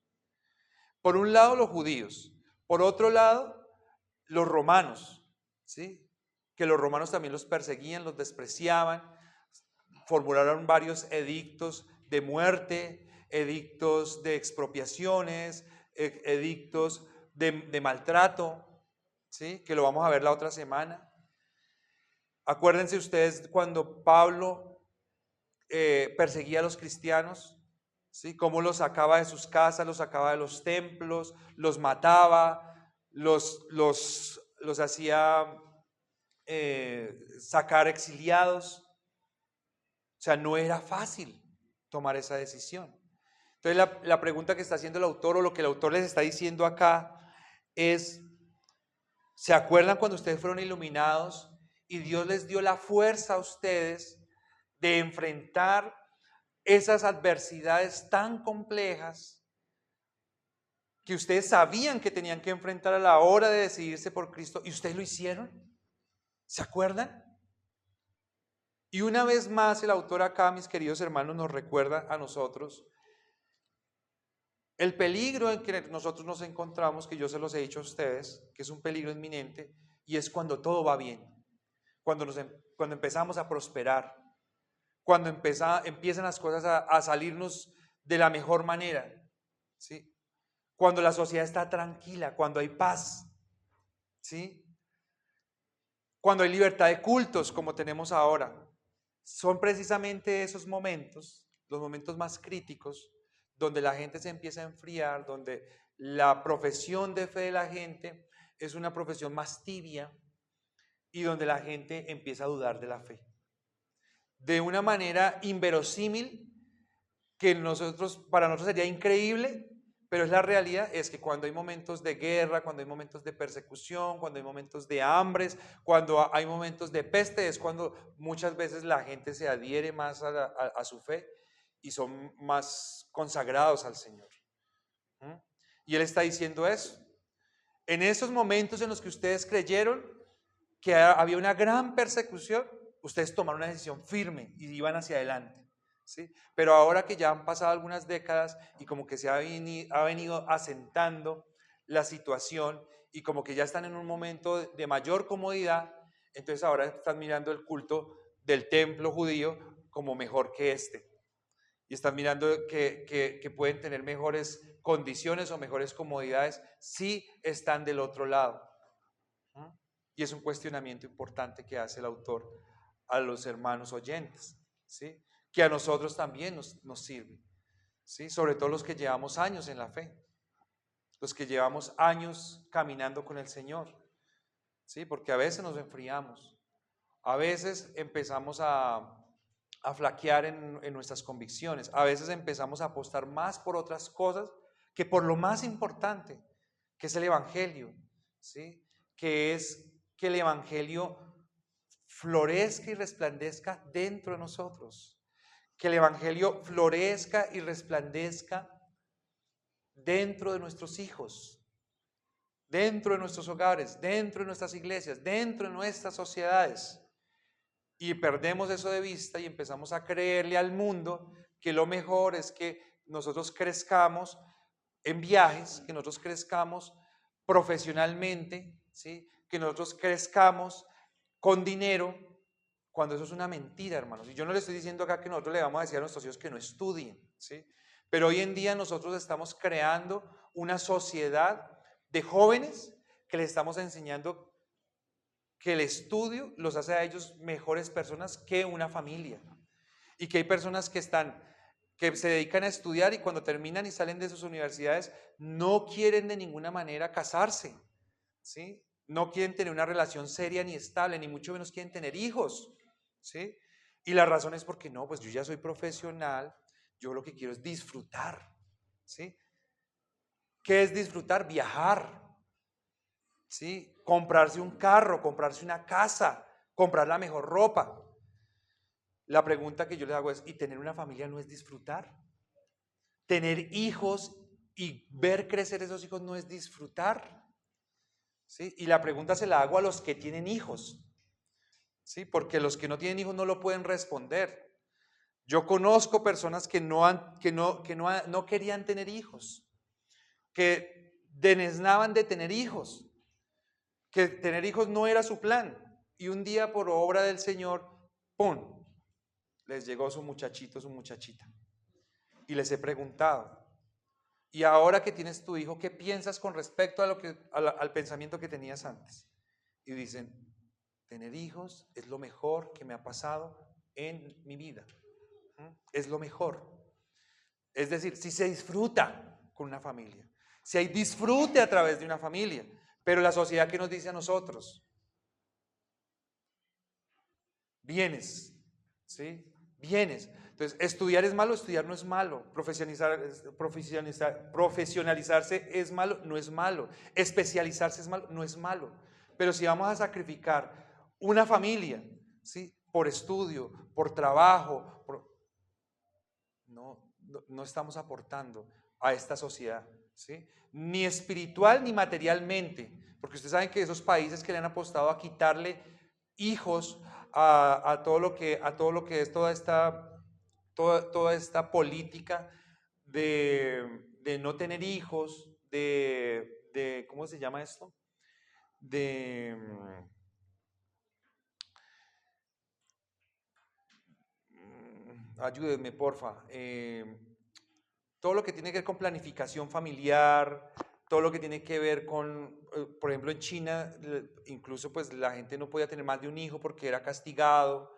Por un lado los judíos, por otro lado los romanos, ¿sí? Que los romanos también los perseguían, los despreciaban, formularon varios edictos de muerte, edictos de expropiaciones, edictos de maltrato, ¿sí? Que lo vamos a ver la otra semana. Acuérdense ustedes cuando Pablo perseguía a los cristianos, ¿sí? Cómo los sacaba de sus casas, los sacaba de los templos, los mataba, los hacía sacar exiliados. O sea, no era fácil tomar esa decisión. Entonces la pregunta que está haciendo el autor, o lo que el autor les está diciendo acá, es, ¿se acuerdan cuando ustedes fueron iluminados y Dios les dio la fuerza a ustedes de enfrentar esas adversidades tan complejas que ustedes sabían que tenían que enfrentar a la hora de decidirse por Cristo, y ustedes lo hicieron? ¿Se acuerdan? Y una vez más el autor acá, mis queridos hermanos, nos recuerda a nosotros el peligro en que nosotros nos encontramos, que yo se los he dicho a ustedes, que es un peligro inminente, y es cuando todo va bien, cuando empezamos a prosperar, cuando empiezan las cosas a salirnos de la mejor manera, ¿sí? Cuando la sociedad está tranquila, cuando hay paz, ¿sí? Cuando hay libertad de cultos como tenemos ahora. Son precisamente esos momentos, los momentos más críticos, donde la gente se empieza a enfriar, donde la profesión de fe de la gente es una profesión más tibia y donde la gente empieza a dudar de la fe. De una manera inverosímil, que para nosotros sería increíble, pero es la realidad, es que cuando hay momentos de guerra, cuando hay momentos de persecución, cuando hay momentos de hambres, cuando hay momentos de peste, es cuando muchas veces la gente se adhiere más a su fe y son más consagrados al Señor. ¿Mm? Y Él está diciendo eso. En esos momentos en los que ustedes creyeron que había una gran persecución, ustedes tomaron una decisión firme y iban hacia adelante. ¿Sí? Pero ahora que ya han pasado algunas décadas y como que se ha venido asentando la situación y como que ya están en un momento de mayor comodidad, entonces ahora están mirando el culto del templo judío como mejor que este. Y están mirando que pueden tener mejores condiciones o mejores comodidades si están del otro lado. Y es un cuestionamiento importante que hace el autor a los hermanos oyentes, ¿sí? Que a nosotros también nos sirve, ¿sí? Sobre todo los que llevamos años en la fe, los que llevamos años caminando con el Señor, ¿sí? Porque a veces nos enfriamos, a veces empezamos a flaquear en nuestras convicciones, a veces empezamos a apostar más por otras cosas que por lo más importante, que es el Evangelio, ¿sí? Que es que el Evangelio florezca y resplandezca dentro de nosotros, que el Evangelio florezca y resplandezca dentro de nuestros hijos, dentro de nuestros hogares, dentro de nuestras iglesias, dentro de nuestras sociedades. Y perdemos eso de vista y empezamos a creerle al mundo que lo mejor es que nosotros crezcamos en viajes, que nosotros crezcamos profesionalmente, ¿sí? Que nosotros crezcamos con dinero, cuando eso es una mentira, hermanos. Y yo no le estoy diciendo acá que nosotros le vamos a decir a nuestros hijos que no estudien, ¿sí? Pero hoy en día nosotros estamos creando una sociedad de jóvenes que les estamos enseñando que el estudio los hace a ellos mejores personas que una familia. Y que hay personas que se dedican a estudiar y cuando terminan y salen de sus universidades no quieren de ninguna manera casarse, ¿sí? No quieren tener una relación seria ni estable, ni mucho menos quieren tener hijos, ¿sí? Y la razón es porque no, pues yo ya soy profesional, yo lo que quiero es disfrutar, ¿sí? ¿Qué es disfrutar? Viajar, ¿sí? Comprarse un carro, comprarse una casa, comprar la mejor ropa. La pregunta que yo les hago es, ¿y tener una familia no es disfrutar? ¿Tener hijos y ver crecer esos hijos no es disfrutar? ¿Sí? Y la pregunta se la hago a los que tienen hijos, ¿sí? Porque los que no tienen hijos no lo pueden responder. Yo conozco personas que no querían tener hijos, que deneznaban de tener hijos, que tener hijos no era su plan. Y un día por obra del Señor, ¡pum!, les llegó su muchachito, su muchachita. Y les he preguntado, y ahora que tienes tu hijo, ¿qué piensas con respecto a al pensamiento que tenías antes? Y dicen, Tener hijos es lo mejor que me ha pasado en mi vida. Es lo mejor. Es decir, si se disfruta con una familia, si hay disfrute a través de una familia, pero la sociedad, ¿qué nos dice a nosotros? Bienes, ¿sí? Bienes. Entonces, estudiar es malo, estudiar no es malo. Profesionalizarse es malo, no es malo. Especializarse es malo, no es malo. Pero si vamos a sacrificar una familia, ¿sí? Por estudio, por trabajo, no estamos aportando a esta sociedad, ¿sí? Ni espiritual ni materialmente, porque ustedes saben que esos países que le han apostado a quitarle hijos a todo lo que es toda esta política de no tener hijos, ¿cómo se llama esto? Ayúdenme, porfa. Todo lo que tiene que ver con planificación familiar, todo lo que tiene que ver con, por ejemplo, en China, incluso pues la gente no podía tener más de un hijo porque era castigado,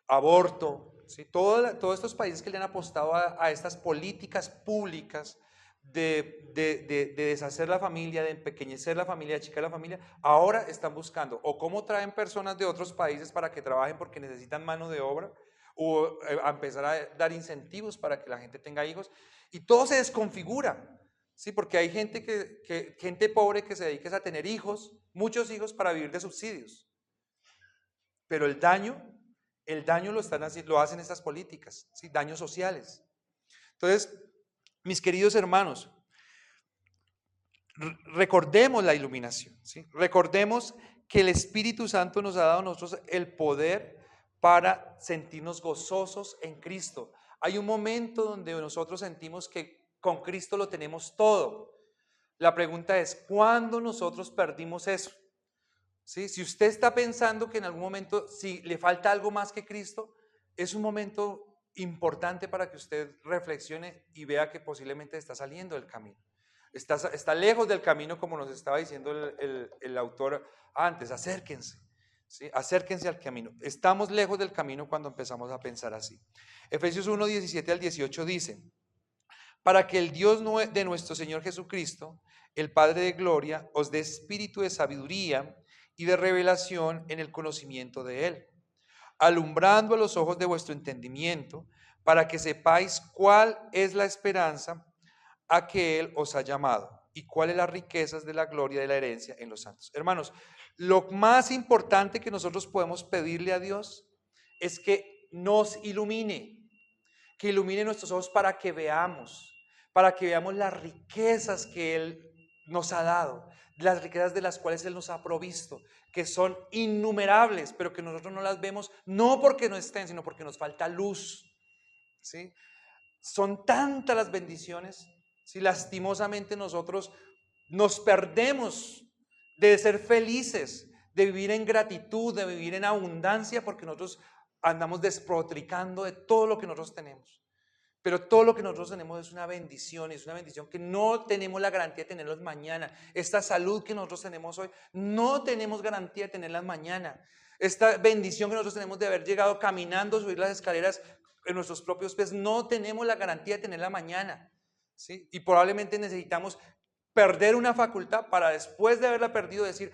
aborto, ¿sí? Todos estos países que le han apostado a estas políticas públicas de deshacer la familia, de empequeñecer la familia, de achicar la familia, ahora están buscando o cómo traen personas de otros países para que trabajen porque necesitan mano de obra, o a empezar a dar incentivos para que la gente tenga hijos, y todo se desconfigura, ¿sí? Porque hay gente pobre que se dedica a tener hijos, muchos hijos para vivir de subsidios, pero el daño lo hacen estas políticas, ¿sí? Daños sociales. Entonces, mis queridos hermanos, recordemos la iluminación, ¿sí? Recordemos que el Espíritu Santo nos ha dado a nosotros el poder para sentirnos gozosos en Cristo. Hay un momento donde nosotros sentimos que con Cristo lo tenemos todo. La pregunta es, ¿cuándo nosotros perdimos eso? ¿Sí? Si usted está pensando que en algún momento, si le falta algo más que Cristo, es un momento importante para que usted reflexione y vea que posiblemente está saliendo del camino. Está lejos del camino, como nos estaba diciendo el autor antes. Acérquense, ¿sí? Acérquense al camino. Estamos lejos del camino cuando empezamos a pensar así. Efesios 1, 17 al 18 dice: para que el Dios de nuestro Señor Jesucristo, el Padre de gloria, os dé espíritu de sabiduría y de revelación en el conocimiento de Él, alumbrando a los ojos de vuestro entendimiento, para que sepáis cuál es la esperanza a que Él os ha llamado y cuáles las riquezas de la gloria de la herencia en los santos. Hermanos, lo más importante que nosotros podemos pedirle a Dios es que nos ilumine, que ilumine nuestros ojos para que veamos las riquezas que Él nos ha dado, las riquezas de las cuales Él nos ha provisto, que son innumerables, pero que nosotros no las vemos, no porque no estén, sino porque nos falta luz, ¿sí? Son tantas las bendiciones, ¿sí? Lastimosamente nosotros nos perdemos de ser felices, de vivir en gratitud, de vivir en abundancia, porque nosotros andamos despotricando de todo lo que nosotros tenemos. Pero todo lo que nosotros tenemos es una bendición que no tenemos la garantía de tenerlos mañana. Esta salud que nosotros tenemos hoy, no tenemos garantía de tenerla mañana. Esta bendición que nosotros tenemos de haber llegado caminando, subir las escaleras en nuestros propios pies, no tenemos la garantía de tenerla mañana, ¿sí? Y probablemente necesitamos perder una facultad para, después de haberla perdido, decir: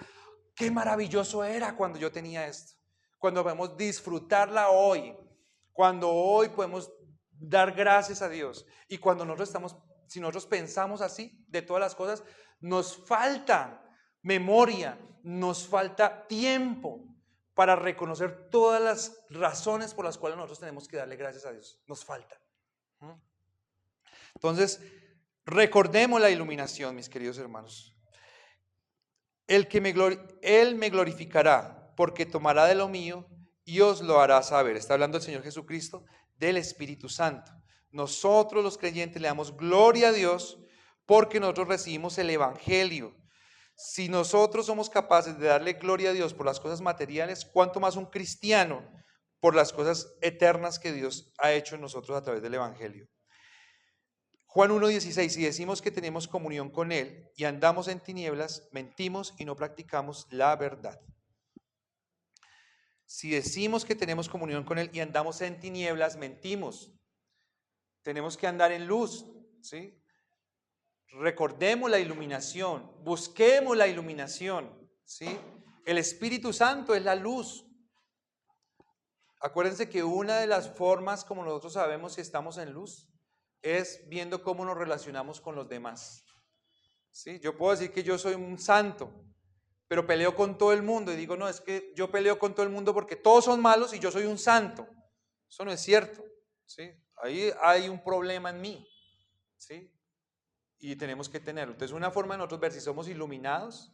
qué maravilloso era cuando yo tenía esto. Cuando podemos disfrutarla hoy, cuando hoy podemos dar gracias a Dios, y cuando si nosotros pensamos así de todas las cosas, nos falta memoria, nos falta tiempo para reconocer todas las razones por las cuales nosotros tenemos que darle gracias a Dios. Nos falta. Entonces, recordemos la iluminación, mis queridos hermanos. Él me glorificará, porque tomará de lo mío y os lo hará saber. Está hablando el Señor Jesucristo del Espíritu Santo. Nosotros los creyentes le damos gloria a Dios porque nosotros recibimos el Evangelio. Si nosotros somos capaces de darle gloria a Dios por las cosas materiales, ¿cuánto más un cristiano por las cosas eternas que Dios ha hecho en nosotros a través del Evangelio? Juan 1:16, si decimos que tenemos comunión con Él y andamos en tinieblas, mentimos y no practicamos la verdad. Si decimos que tenemos comunión con Él y andamos en tinieblas, mentimos. Tenemos que andar en luz, ¿sí? Recordemos la iluminación, busquemos la iluminación, ¿sí? El Espíritu Santo es la luz. Acuérdense que una de las formas como nosotros sabemos si estamos en luz es viendo cómo nos relacionamos con los demás, ¿sí? Yo puedo decir que yo soy un santo, pero peleo con todo el mundo y digo, no, es que yo peleo con todo el mundo porque todos son malos y yo soy un santo. Eso no es cierto, ¿sí? Ahí hay un problema en mí, ¿sí? Y tenemos que tenerlo. Entonces, una forma de nosotros ver si somos iluminados,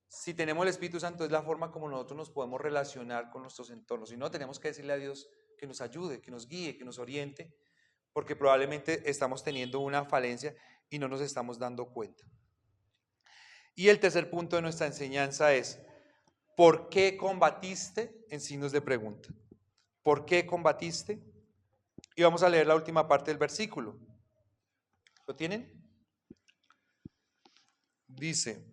si tenemos el Espíritu Santo, es la forma como nosotros nos podemos relacionar con nuestros entornos. Si no, tenemos que decirle a Dios que nos ayude, que nos guíe, que nos oriente, porque probablemente estamos teniendo una falencia y no nos estamos dando cuenta. Y el tercer punto de nuestra enseñanza es, ¿por qué combatiste? En signos de pregunta. ¿Por qué combatiste? Y vamos a leer la última parte del versículo. ¿Lo tienen? Dice,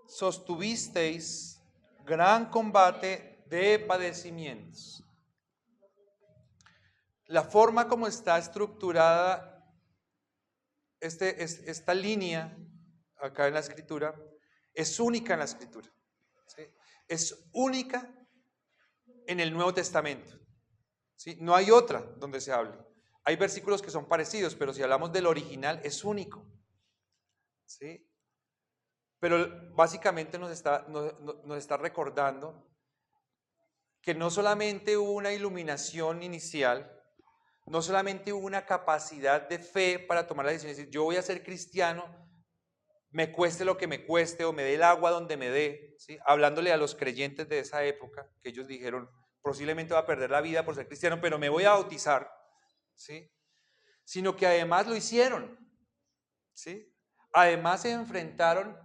sostuvisteis gran combate de padecimientos. La forma como está estructurada esta línea acá en la escritura es única en la escritura, ¿sí? Es única en el Nuevo Testamento, ¿sí? No hay otra donde se hable. Hay versículos que son parecidos, pero si hablamos del original es único, ¿sí? Pero básicamente nos está recordando que no solamente hubo una iluminación inicial, no solamente hubo una capacidad de fe para tomar la decisión de decir, yo voy a ser cristiano, me cueste lo que me cueste o me dé el agua donde me dé, ¿sí? Hablándole a los creyentes de esa época, que ellos dijeron, posiblemente va a perder la vida por ser cristiano, pero me voy a bautizar, ¿sí? Sino que además lo hicieron, ¿sí? Además se enfrentaron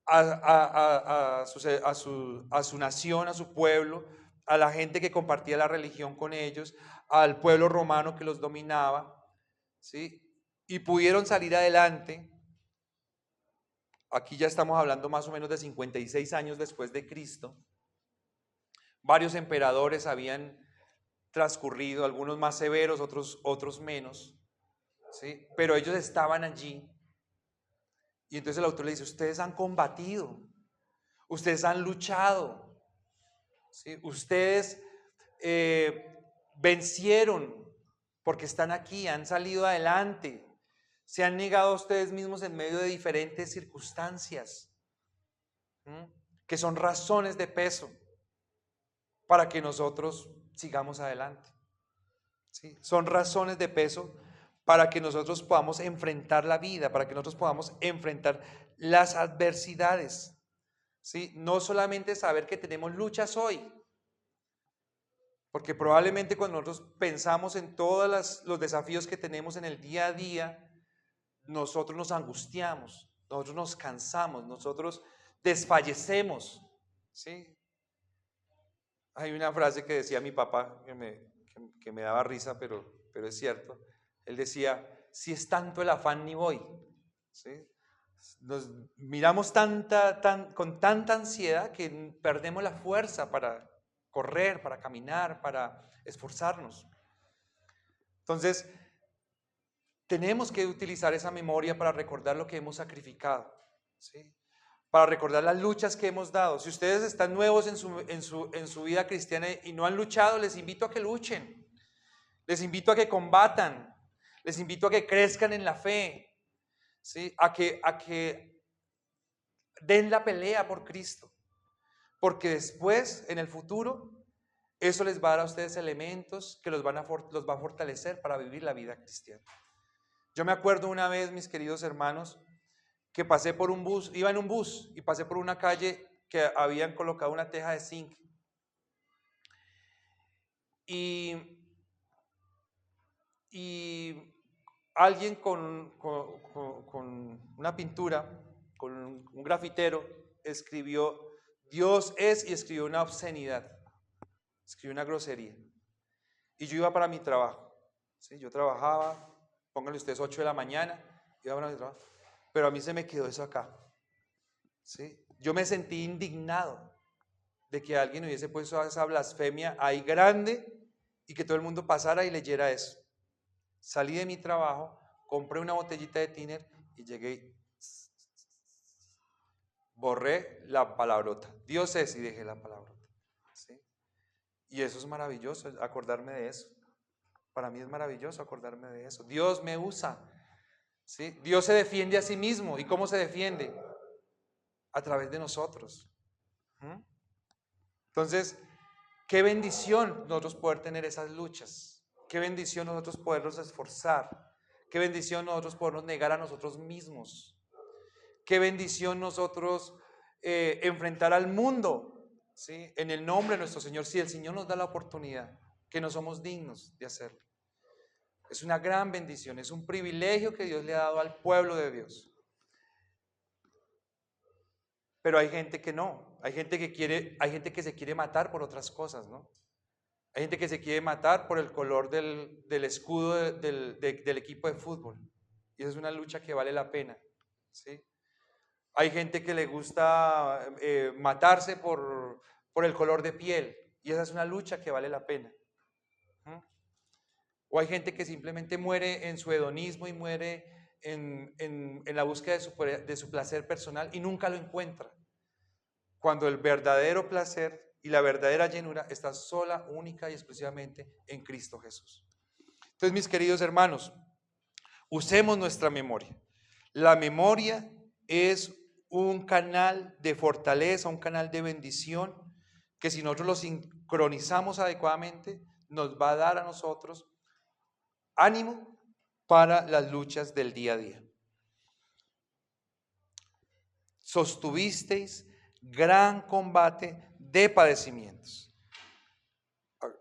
a su nación, a su pueblo, a la gente que compartía la religión con ellos, al pueblo romano que los dominaba, ¿sí? Y pudieron salir adelante. Aquí ya estamos hablando más o menos de 56 años después de Cristo. Varios emperadores habían transcurrido, algunos más severos, otros menos, ¿sí? Pero ellos estaban allí. Y entonces el autor le dice, ustedes han combatido, ustedes han luchado, ¿sí? Ustedes vencieron porque están aquí, han salido adelante, se han negado a ustedes mismos en medio de diferentes circunstancias, que son razones de peso para que nosotros sigamos adelante, ¿sí? Son razones de peso para que nosotros podamos enfrentar la vida, para que nosotros podamos enfrentar las adversidades, ¿sí? No solamente saber que tenemos luchas hoy, porque probablemente cuando nosotros pensamos en todos los desafíos que tenemos en el día a día, nosotros nos angustiamos, nosotros nos cansamos, nosotros desfallecemos, ¿sí? Hay una frase que decía mi papá que me daba risa, pero es cierto. Él decía, si es tanto el afán ni voy, ¿sí? Nos miramos con tanta ansiedad que perdemos la fuerza para correr, para caminar, para esforzarnos. Entonces, tenemos que utilizar esa memoria para recordar lo que hemos sacrificado, ¿sí? Para recordar las luchas que hemos dado. Si ustedes están nuevos en su vida cristiana y no han luchado, les invito a que luchen, les invito a que combatan, les invito a que crezcan en la fe, ¿sí? A que den la pelea por Cristo, porque después, en el futuro, eso les va a dar a ustedes elementos que los va a fortalecer para vivir la vida cristiana. Yo me acuerdo una vez, mis queridos hermanos, que pasé por un bus, iba en un bus y pasé por una calle que habían colocado una teja de zinc. Y alguien con una pintura, con un grafitero, escribió, Dios es, y escribió una obscenidad, escribió una grosería. Y yo iba para mi trabajo, ¿sí? Yo trabajaba, pónganle ustedes 8 de la mañana, iba para mi trabajo. pero a mí se me quedó eso acá, ¿sí? Yo me sentí indignado de que alguien hubiese puesto esa blasfemia ahí grande y que todo el mundo pasara y leyera eso. Salí de mi trabajo, compré una botellita de tiner y llegué y borré la palabrota. Dios es, y dejé la palabrota, ¿sí? Y eso es maravilloso, acordarme de eso. Para mí es maravilloso acordarme de eso. Dios me usa, ¿sí? Dios se defiende a sí mismo. ¿Y cómo se defiende? A través de nosotros. ¿Mm? Entonces, qué bendición nosotros poder tener esas luchas. Qué bendición nosotros podernos esforzar. Qué bendición nosotros podernos negar a nosotros mismos. Qué bendición nosotros enfrentar al mundo, ¿sí? En el nombre de nuestro Señor. Si el Señor nos da la oportunidad, que no somos dignos de hacerlo. Es una gran bendición, es un privilegio que Dios le ha dado al pueblo de Dios. Pero hay gente que no, hay gente que se quiere matar por otras cosas, ¿no? Hay gente que se quiere matar por el color del escudo del equipo de fútbol. Y esa es una lucha que vale la pena, ¿sí? Hay gente que le gusta matarse por el color de piel. Y esa es una lucha que vale la pena. ¿Mm? O hay gente que simplemente muere en su hedonismo y muere en la búsqueda de su placer personal y nunca lo encuentra. Cuando el verdadero placer y la verdadera llenura está sola, única y exclusivamente en Cristo Jesús. Entonces, mis queridos hermanos, usemos nuestra memoria. La memoria es un canal de fortaleza, un canal de bendición, que si nosotros lo sincronizamos adecuadamente, nos va a dar a nosotros ánimo para las luchas del día a día. Sostuvisteis gran combate de padecimientos.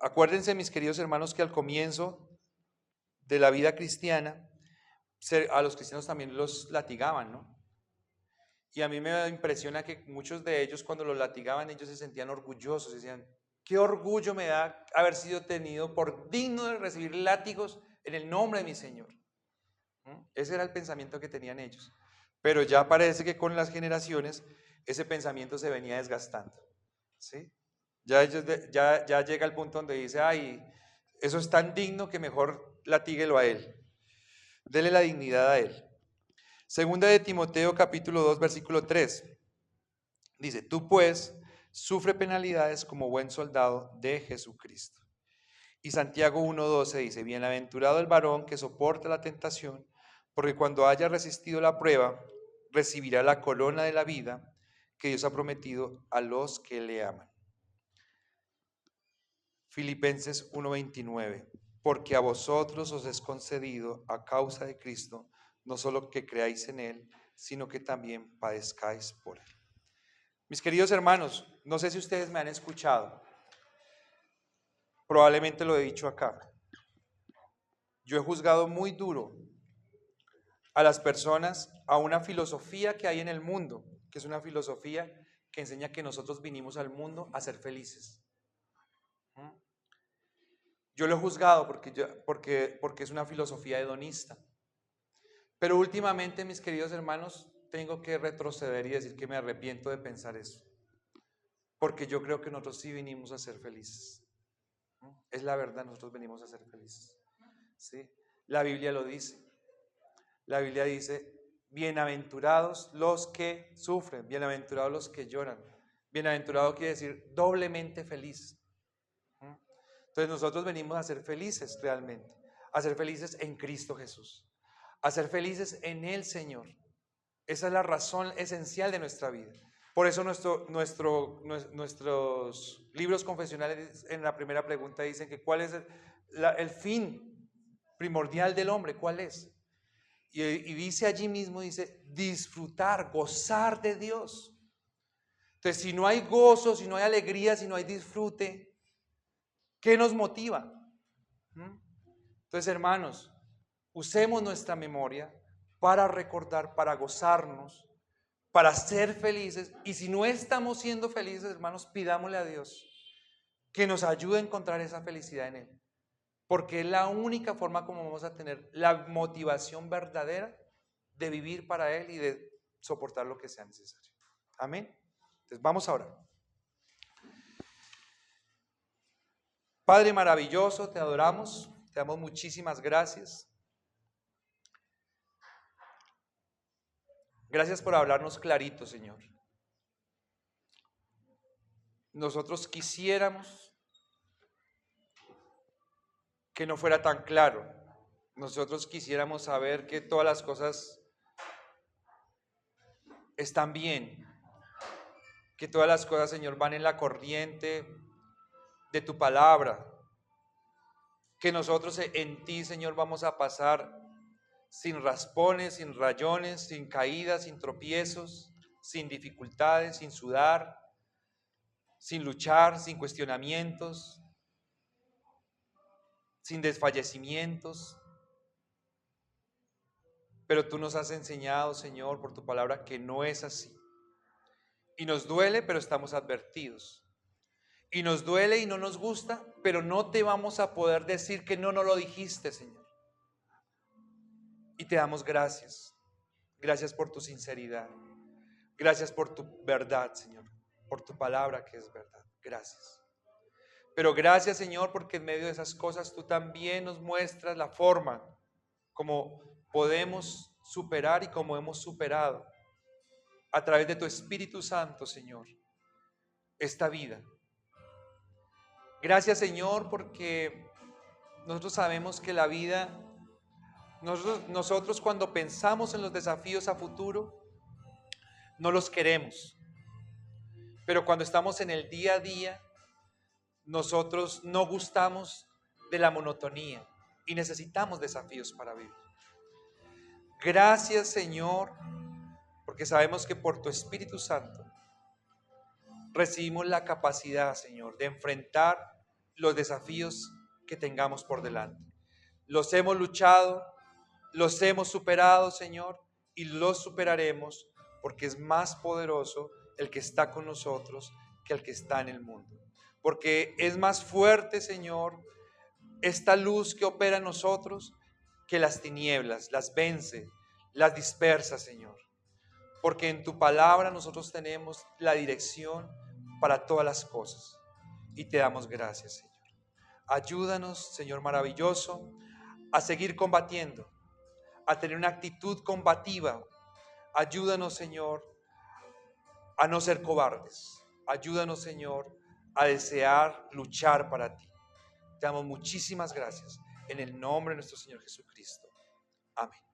Acuérdense, mis queridos hermanos, que al comienzo de la vida cristiana, a los cristianos también los latigaban, ¿no? Y a mí me impresiona que muchos de ellos, cuando los latigaban, ellos se sentían orgullosos, decían, qué orgullo me da haber sido tenido por digno de recibir látigos en el nombre de mi Señor. Ese era el pensamiento que tenían ellos. Pero ya parece que con las generaciones ese pensamiento se venía desgastando, ¿sí? Ya llega el punto donde dice, ay, eso es tan digno que mejor latíguelo a él. Dele la dignidad a él. Segunda de Timoteo capítulo 2 versículo 3. Dice, tú pues sufre penalidades como buen soldado de Jesucristo. Y Santiago 1:12 dice, bienaventurado el varón que soporta la tentación, porque cuando haya resistido la prueba, recibirá la corona de la vida que Dios ha prometido a los que le aman. Filipenses 1:29, porque a vosotros os es concedido a causa de Cristo, no solo que creáis en Él, sino que también padezcáis por Él. Mis queridos hermanos, no sé si ustedes me han escuchado, probablemente lo he dicho acá. Yo he juzgado muy duro a las personas, a una filosofía que hay en el mundo, que es una filosofía que enseña que nosotros vinimos al mundo a ser felices. Yo lo he juzgado porque es una filosofía hedonista. Pero últimamente, mis queridos hermanos, tengo que retroceder y decir que me arrepiento de pensar eso. Porque yo creo que nosotros sí vinimos a ser felices. Es la verdad, nosotros venimos a ser felices. ¿Sí? La Biblia lo dice. La Biblia dice, bienaventurados los que sufren, bienaventurados los que lloran. Bienaventurado quiere decir doblemente feliz. Entonces nosotros venimos a ser felices realmente, a ser felices en Cristo Jesús, a ser felices en el Señor. Esa es la razón esencial de nuestra vida. Por eso nuestros libros confesionales en la primera pregunta dicen que cuál es el fin primordial del hombre, ¿cuál es? Y dice allí mismo, dice, disfrutar, gozar de Dios. Entonces, si no hay gozo, si no hay alegría, si no hay disfrute, ¿qué nos motiva? Entonces, hermanos, usemos nuestra memoria para recordar, para gozarnos, para ser felices. Y si no estamos siendo felices, hermanos, pidámosle a Dios que nos ayude a encontrar esa felicidad en Él. Porque es la única forma como vamos a tener la motivación verdadera de vivir para Él y de soportar lo que sea necesario. Amén. Entonces vamos a orar. Padre maravilloso, te adoramos, te damos muchísimas gracias. Gracias por hablarnos clarito, Señor. Nosotros quisiéramos que no fuera tan claro. Nosotros quisiéramos saber que todas las cosas están bien, que todas las cosas, Señor, van en la corriente de tu palabra, que nosotros en ti, Señor, vamos a pasar sin raspones, sin rayones, sin caídas, sin tropiezos, sin dificultades, sin sudar, sin luchar, sin cuestionamientos, sin desfallecimientos. Pero tú nos has enseñado, Señor, por tu palabra, que no es así. Y nos duele, pero estamos advertidos. Y nos duele y no nos gusta, pero no te vamos a poder decir que no nos lo dijiste, Señor. Y te damos gracias. Gracias por tu sinceridad. Gracias por tu verdad, Señor. Por tu palabra que es verdad. Gracias. Pero gracias, Señor, porque en medio de esas cosas tú también nos muestras la forma como podemos superar y como hemos superado a través de tu Espíritu Santo, Señor, esta vida. Gracias, Señor, porque nosotros sabemos que la vida, nosotros cuando pensamos en los desafíos a futuro, no los queremos. Pero cuando estamos en el día a día, nosotros no gustamos de la monotonía y necesitamos desafíos para vivir. Gracias, Señor, porque sabemos que por tu Espíritu Santo recibimos la capacidad, Señor, de enfrentar los desafíos que tengamos por delante. Los hemos luchado, los hemos superado, Señor, y los superaremos porque es más poderoso el que está con nosotros que el que está en el mundo. Porque es más fuerte, Señor, esta luz que opera en nosotros que las tinieblas, las vence, las dispersa, Señor. Porque en tu palabra nosotros tenemos la dirección para todas las cosas. Y te damos gracias, Señor. Ayúdanos, Señor maravilloso, a seguir combatiendo, a tener una actitud combativa. Ayúdanos, Señor, a no ser cobardes. Ayúdanos, Señor, a desear luchar para ti. Te damos muchísimas gracias en el nombre de nuestro Señor Jesucristo. Amén.